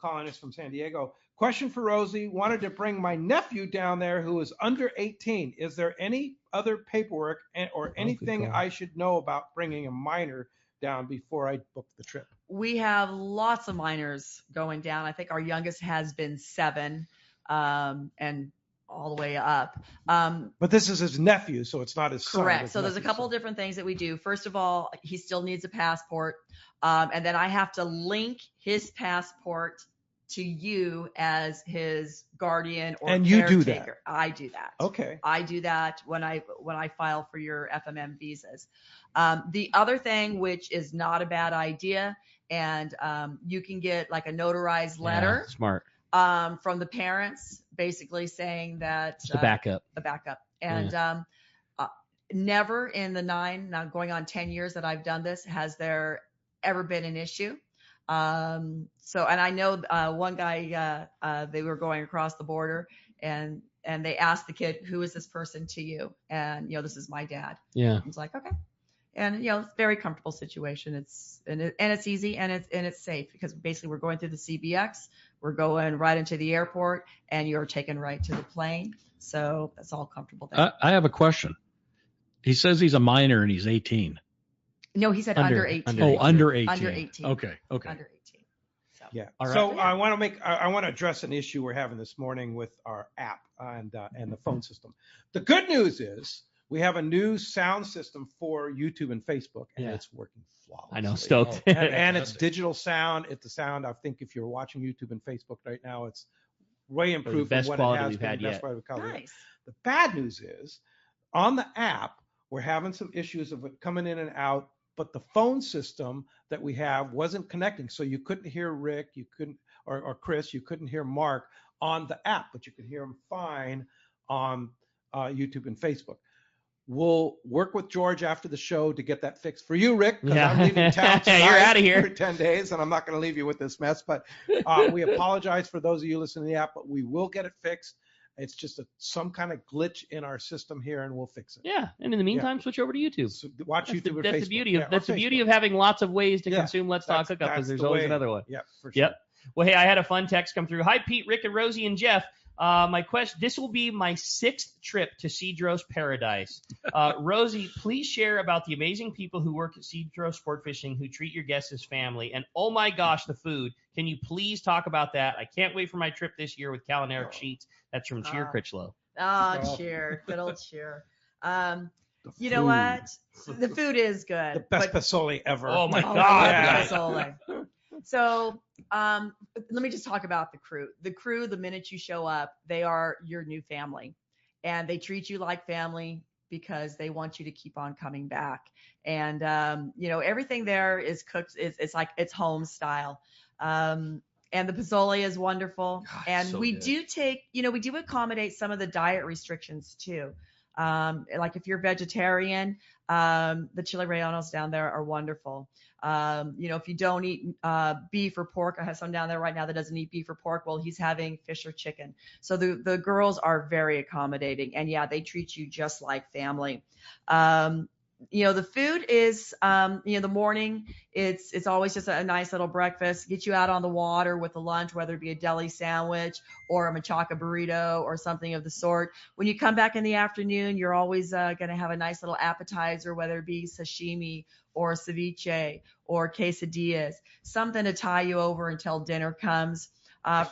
calling us from San Diego. Question for Rosie. Wanted to bring my nephew down there who is under 18. Is there any other paperwork or anything I should know about bringing a minor down before I book the trip? We have lots of minors going down. I think our youngest has been 7, and all the way up. But this is his nephew, so it's not his son. Correct. So there's a couple of different things that we do. First of all, he still needs a passport. And then I have to link his passport to you as his guardian or and caretaker. You do that. I do that. Okay. I do that when I file for your FMM visas. The other thing, which is not a bad idea, and you can get like a notarized letter. Yeah, smart. From the parents, basically saying that Just a backup. And never in the 9, now going on 10 years that I've done this, has there ever been an issue. So, and I know one guy, they were going across the border, and they asked the kid, "Who is this person to you?" And this is my dad. Yeah. I was like, okay. And it's a very comfortable situation. It's easy and it's safe, because basically we're going through the CBX, we're going right into the airport, and you're taken right to the plane. So that's all comfortable there. I have a question. He says he's a minor and he's 18. No, he said under 18. Under 18. Under 18. Okay. Under 18. So. Yeah. All right. So I want to address an issue we're having this morning with our app and the phone system. The good news is we have a new sound system for YouTube and Facebook, and it's working flawlessly. I know, stoked. And it's digital sound. It's the sound. I think if you're watching YouTube and Facebook right now, it's way improved from what it has been. Best quality we've had yet. Nice. The bad news is on the app, we're having some issues of it coming in and out, but the phone system that we have wasn't connecting. So you couldn't hear Rick, you couldn't, or Chris, you couldn't hear Mark on the app, but you could hear them fine on YouTube and Facebook. We'll work with George after the show to get that fixed for you, Rick, because I'm leaving town tonight. You're out of here for 10 days, and I'm not going to leave you with this mess. But we apologize for those of you listening to the app, but we will get it fixed. It's just some kind of glitch in our system here, and we'll fix it. Yeah, and in the meantime, switch over to YouTube. So watch YouTube or Facebook. That's the beauty of the beauty of having lots of ways to consume Let's Talk Hookup, because there's always another one. Yeah, for sure. Yep. Well, hey, I had a fun text come through. Hi, Pete, Rick, and Rosie, and Jeff. My question: this will be my 6th trip to Cedros Paradise. Rosie, please share about the amazing people who work at Cedros Sport Fishing who treat your guests as family. And oh my gosh, the food. Can you please talk about that? I can't wait for my trip this year with Culinary Sheets. That's from Cheer Critchlow. Cheer. Good old Cheer. You know what? The food is good. The best pozole ever. Oh my God. Pozole. So let me just talk about the crew. The crew, the minute you show up, they are your new family, and they treat you like family because they want you to keep on coming back. And everything there is cooked. It's like it's home style. And the pozole is wonderful. God, and so we do accommodate some of the diet restrictions too. Like if you're vegetarian, the chili rellenos down there are wonderful. If you don't eat beef or pork, I have someone down there right now that doesn't eat beef or pork. Well, he's having fish or chicken. So the girls are very accommodating, and they treat you just like family. The food is, the morning, it's always just a nice little breakfast, get you out on the water with a lunch, whether it be a deli sandwich or a machaca burrito or something of the sort. When you come back in the afternoon, you're always going to have a nice little appetizer, whether it be sashimi or ceviche or quesadillas, something to tie you over until dinner comes.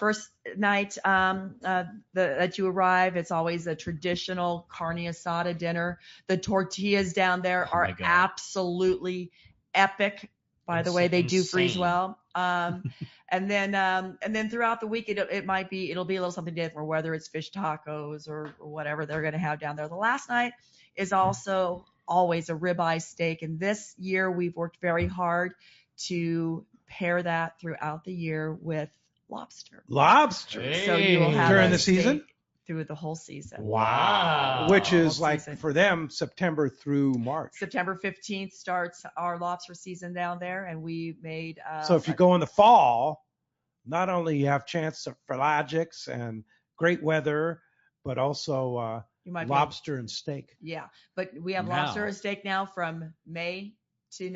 First night that you arrive, it's always a traditional carne asada dinner. The tortillas down there are absolutely epic. By the way, they do freeze well. And then throughout the week, it'll be a little something different, whether it's fish tacos or whatever they're going to have down there. The last night is also always a ribeye steak. And this year we've worked very hard to pair that throughout the year with lobster. Hey. So you will have during the season? Through the whole season. Wow. Which is like season. For them, September through March. September 15th starts our lobster season down there, and we made so if you go in the fall, not only you have chance for pelagics and great weather, but also lobster and steak. Yeah, but we have lobster and steak now from May to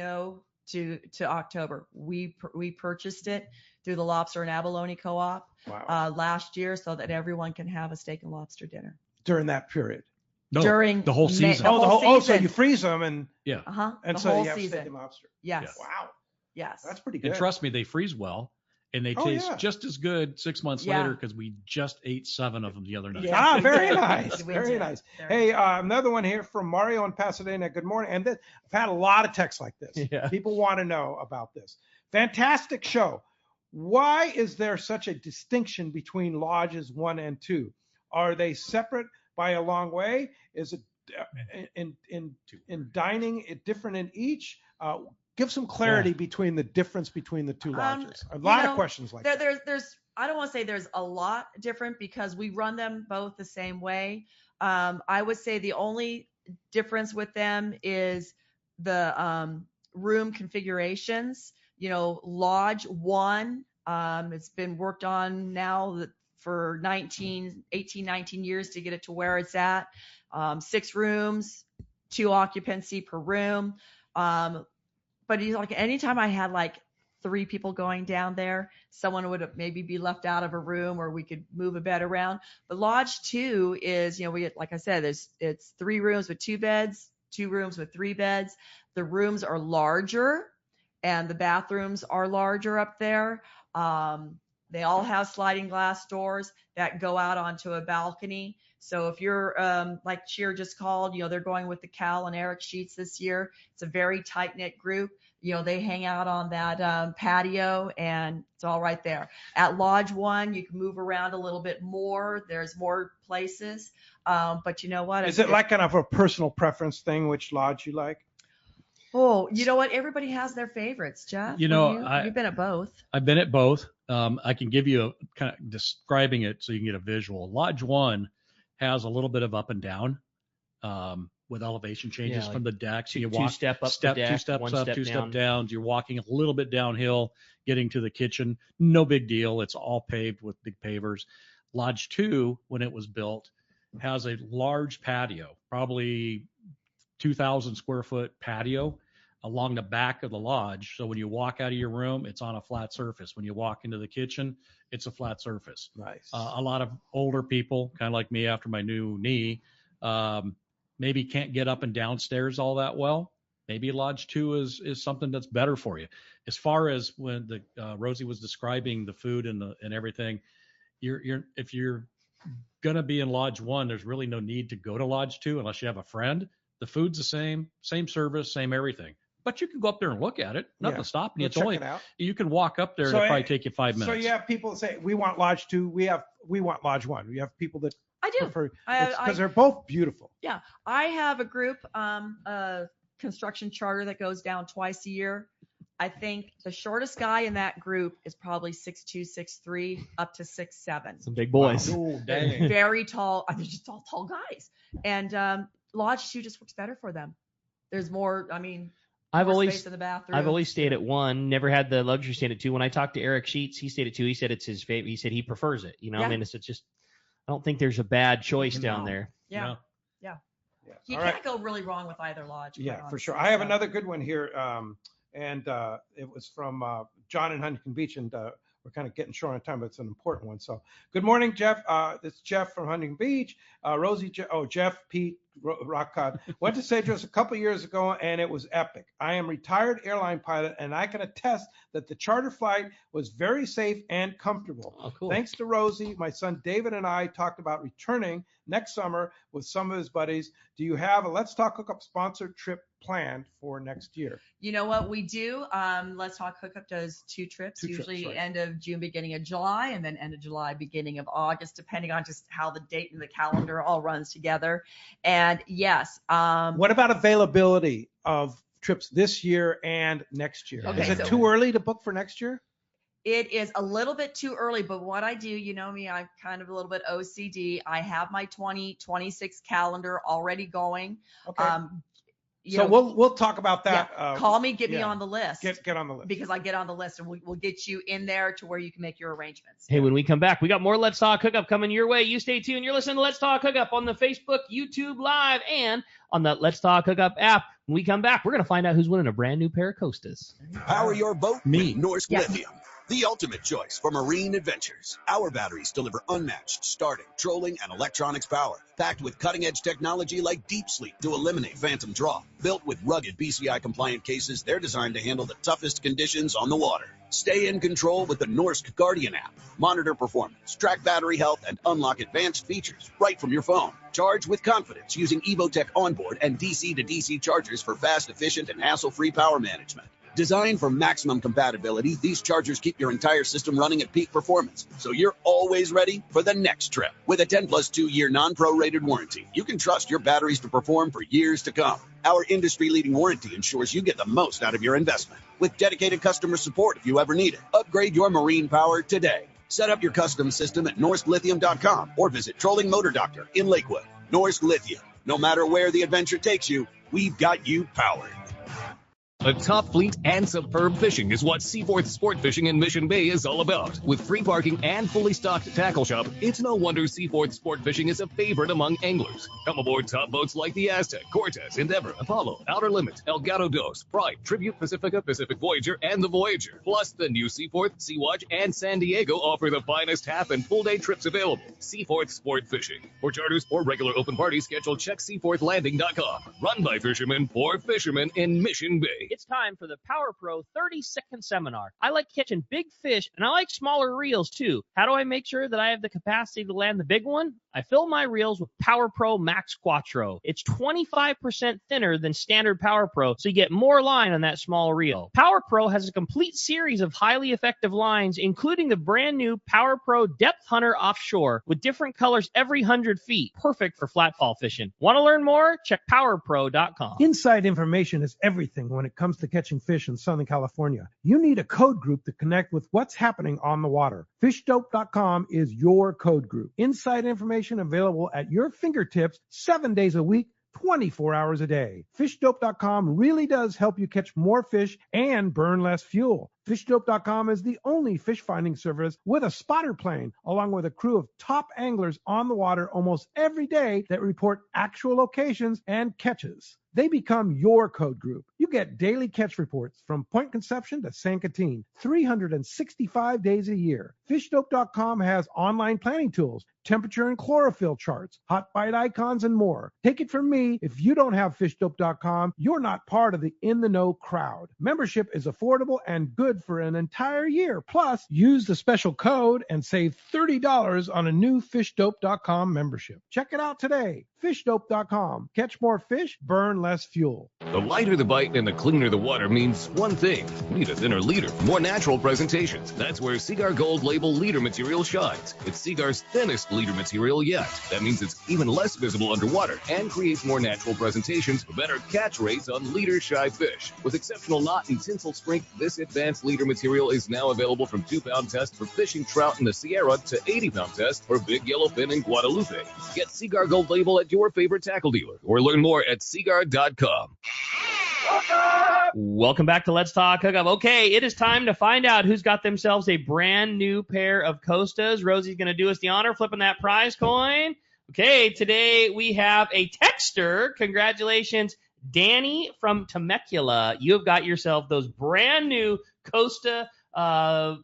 to October. We purchased it through the Lobster and Abalone Co-op last year so that everyone can have a steak and lobster dinner during that period. No, during the whole season. So you freeze them and and the so whole you have season. steak and lobster. Yes. Wow. Yes. That's pretty good. And trust me, they freeze well. And they taste just as good 6 months later because we just ate 7 of them the other night. Yeah. Very nice. Very nice. Hey, another one here from Mario in Pasadena. Good morning. And I've had a lot of texts like this. Yeah. People want to know about this. Fantastic show. Why is there such a distinction between lodges 1 and 2? Are they separate by a long way? Is it in dining it different in each? Give some clarity between the difference between the 2 lodges. A lot of questions like that. There's I don't want to say there's a lot different because we run them both the same way. I would say the only difference with them is the room configurations. Lodge 1, it's been worked on now for 18, 19 years to get it to where it's at. 6 rooms, 2 occupancy per room. But anytime I had 3 people going down there, someone would maybe be left out of a room or we could move a bed around. But Lodge 2 is, like I said, it's 3 rooms with 2 beds, 2 rooms with 3 beds. The rooms are larger and the bathrooms are larger up there. They all have sliding glass doors that go out onto a balcony. So if you're like Cheer just called, they're going with the Cal and Eric Sheets this year. It's a very tight-knit group. They hang out on that patio and it's all right there. At Lodge 1, you can move around a little bit more. There's more places. But you know what? Is it like kind of a personal preference thing, which lodge you like? Oh, you know what? Everybody has their favorites, Jeff. You've been at both. I've been at both. I can give you a kind of describing it so you can get a visual. Lodge 1 has a little bit of up and down with elevation changes from the deck. So you walk 2 step up, 2 steps up, 2 step down. You're walking a little bit downhill, getting to the kitchen. No big deal. It's all paved with big pavers. Lodge 2, when it was built, has a large patio, probably 2,000 square foot patio along the back of the lodge. So when you walk out of your room, it's on a flat surface. When you walk into the kitchen, it's a flat surface. Nice. A lot of older people, kind of like me after my new knee, maybe can't get up and downstairs all that well. Maybe Lodge 2 is something that's better for you. As far as when Rosie was describing the food and everything, if you're gonna be in Lodge 1, there's really no need to go to Lodge 2 unless you have a friend. The food's the same service, same everything. But you can go up there and look at it. Nothing stopping you. It's only you can walk up there and it'll probably take you 5 minutes. So you have people say we want Lodge 2, we want Lodge 1. You have people that I do prefer because they're both beautiful. Yeah, I have a group, a construction charter that goes down twice a year. I think the shortest guy in that group is probably 6'2", 6'3", up to 6'7". Some big boys. Wow. Oh, dang. Very tall. They're just all tall guys. And Lodge 2 just works better for them. There's more. I've more always space in the bathroom. I've always stayed at 1. Never had the luxury staying at 2. When I talked to Eric Sheets, he stayed at 2. He said it's his favorite. He said he prefers it. It's just. I don't think there's a bad choice down there. Yeah. No. Yeah. You can't go really wrong with either lodge. Yeah, for sure. I have another good one here, and it was from John in Huntington Beach, and we're kind of getting short on time, but it's an important one. So, good morning, Jeff. It's Jeff from Huntington Beach. Rosie, Jeff, Pete, Rock Cod. Went to Cedros a couple years ago, and it was epic. I am retired airline pilot, and I can attest that the charter flight was very safe and comfortable. Oh, cool. Thanks to Rosie, my son David and I talked about returning next summer with some of his buddies. Do you have a Let's Talk Hookup sponsored trip planned for next year? You know what we do? Let's Talk Hookup does 2 trips, usually end of June, beginning of July, and then end of July, beginning of August, depending on just how the date and the calendar all runs together. And yes. What about availability of trips this year and next year? Okay, is it too early to book for next year? It is a little bit too early, but what I do, you know me, I'm kind of a little bit OCD. I have my 2026 calendar already going. Okay. So we'll talk about that. Yeah. Call me, get me on the list. Get on the list. Because I get on the list and we'll get you in there to where you can make your arrangements. Hey, when we come back, we got more Let's Talk Hookup coming your way. You stay tuned. You're listening to Let's Talk Hookup on the Facebook, YouTube Live, and on the Let's Talk Hookup app. When we come back, we're going to find out who's winning a brand new pair of Costas. Power your boat Me. with Norsk Yes. Lithium, the ultimate choice for marine adventures. Our batteries deliver unmatched starting, trolling, and electronics power, packed with cutting-edge technology like Deep Sleep to eliminate phantom draw. Built with rugged BCI-compliant cases, they're designed to handle the toughest conditions on the water. Stay in control with the Norsk Guardian app. Monitor performance, track battery health, and unlock advanced features right from your phone. Charge with confidence using Evotech onboard and DC-to-DC chargers for fast, efficient, and hassle-free power management. Designed for maximum compatibility, these chargers keep your entire system running at peak performance, so you're always ready for the next trip. With a 10+ 2-year non-prorated warranty, you can trust your batteries to perform for years to come. Our industry-leading warranty ensures you get the most out of your investment. With dedicated customer support if you ever need it. Upgrade your marine power today. Set up your custom system at norsklithium.com or visit Trolling Motor Doctor in Lakewood. Norsk Lithium. No matter where the adventure takes you, we've got you powered. A top fleet and superb fishing is what Seaforth Sport Fishing in Mission Bay is all about. With free parking and fully stocked tackle shop, it's no wonder Seaforth Sport Fishing is a favorite among anglers. Come aboard top boats like the Aztec, Cortez, Endeavor, Apollo, Outer Limit, El Gato Dos, Pride, Tribute Pacifica, Pacific Voyager, and the Voyager. Plus, the new Seaforth, Sea-Watch, and San Diego offer the finest half and full day trips available. Seaforth Sport Fishing. For charters or regular open parties, schedule check seaforthlanding.com. Run by fishermen for fishermen in Mission Bay. It's time for the Power Pro 30-second seminar. I like catching big fish, and I like smaller reels, too. How do I make sure that I have the capacity to land the big one? I fill my reels with Power Pro Max Quattro. It's 25% thinner than standard Power Pro, so you get more line on that small reel. Power Pro has a complete series of highly effective lines, including the brand new Power Pro Depth Hunter Offshore, with different colors every 100 feet. Perfect for flatfall fishing. Want to learn more? Check powerpro.com. Inside information is everything when it comes to catching fish in Southern California. You need a code group to connect with what's happening on the water. FishDope.com is your code group. Inside information available at your fingertips 7 days a week, 24 hours a day. FishDope.com really does help you catch more fish and burn less fuel. FishDope.com is the only fish finding service with a spotter plane, along with a crew of top anglers on the water almost every day that report actual locations and catches. They become your code group. You get daily catch reports from Point Conception to San Catine, 365 days a year. FishDope.com has online planning tools, temperature and chlorophyll charts, hot bite icons, and more. Take it from me, if you don't have FishDope.com, you're not part of the in-the-know crowd. Membership is affordable and good for an entire year. Plus, use the special code and save $30 on a new FishDope.com membership. Check it out today. FishDope.com. Catch more fish, burn less fuel. The lighter the bite and the cleaner the water means one thing. Need a thinner leader for more natural presentations. That's where Seaguar Gold Label leader material shines. It's Seaguar's thinnest leader material yet. That means it's even less visible underwater and creates more natural presentations for better catch rates on leader-shy fish. With exceptional knot and tinsel strength, this advanced leader material is now available from 2-pound test for fishing trout in the Sierra to 80-pound test for big yellowfin in Guadalupe. Get Seaguar Gold Label at your favorite tackle dealer or learn more at seaguar.com. Welcome back to Let's Talk Hookup. Okay, it is time to find out who's got themselves a brand new pair of Costas. Rosie's going to do us the honor, flipping that prize coin. Okay, today we have a texter. Congratulations, Danny from Temecula. You have got yourself those brand new Costa, what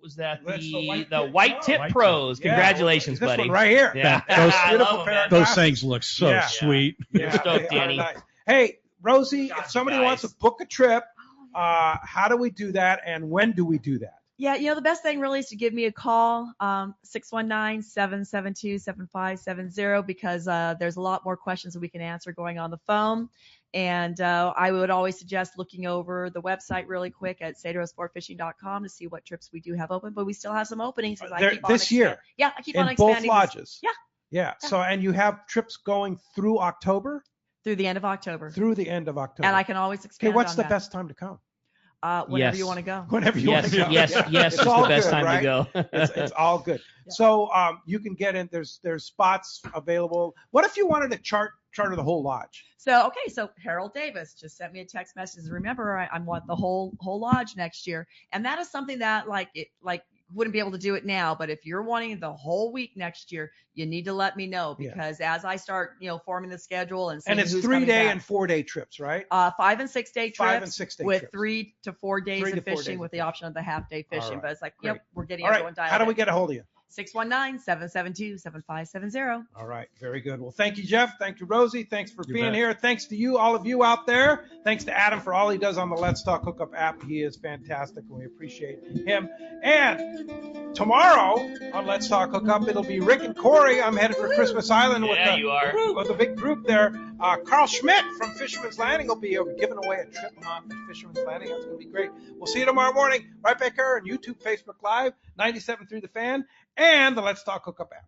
was that? The White Tip Pros. Congratulations, this buddy. One right here. Yeah. Those things look so sweet. You're stoked, Danny. Nice. Hey, Rosie, if somebody wants to book a trip, how do we do that, and when do we do that? Yeah, the best thing really is to give me a call, 619-772-7570, because there's a lot more questions that we can answer going on the phone. And I would always suggest looking over the website really quick at cedrosportfishing.com to see what trips we do have open. But we still have some openings. This year? Yeah, I keep in on expanding. In both lodges? Yeah. So, and you have trips going through October? Through the end of October. Through the end of October. And I can always expand on what's the that. best time to come? Whenever you want to go. Whenever you want to go. Yes, it's the best time to go. It's all good. Yeah. So you can get in. There's spots available. What if you wanted to charter the whole lodge? So Harold Davis just sent me a text message. Remember, I want the whole lodge next year, and that is something that like wouldn't be able to do it now, but if you're wanting the whole week next year, you need to let me know, because as I start, forming the schedule and it's who's 3-day back, and 4-day trips, right? 5 and 6 day trips, 5 and 6 day with trips. 3 to 4 days 3 to of 4 fishing days with of the option of the half day fishing. right. But it's like, Great. yep, we're getting All right. everyone dialed How do in. we get a hold of you? 619-772-7570. All right. Very good. Well, thank you, Jeff. Thank you, Rosie. Thanks for being bet. here. Thanks to you, all of you out there. Thanks to Adam for all he does on the Let's Talk Hookup app. He is fantastic, and we appreciate him. And tomorrow on Let's Talk Hookup, it'll be Rick and Corey. I'm headed for Christmas Island with the big group there. Carl Schmidt from Fisherman's Landing will be giving away a trip on Fisherman's Landing. That's going to be great. We'll see you tomorrow morning right back here on YouTube, Facebook Live, 97.3 The Fan, and the Let's Talk Hookup app.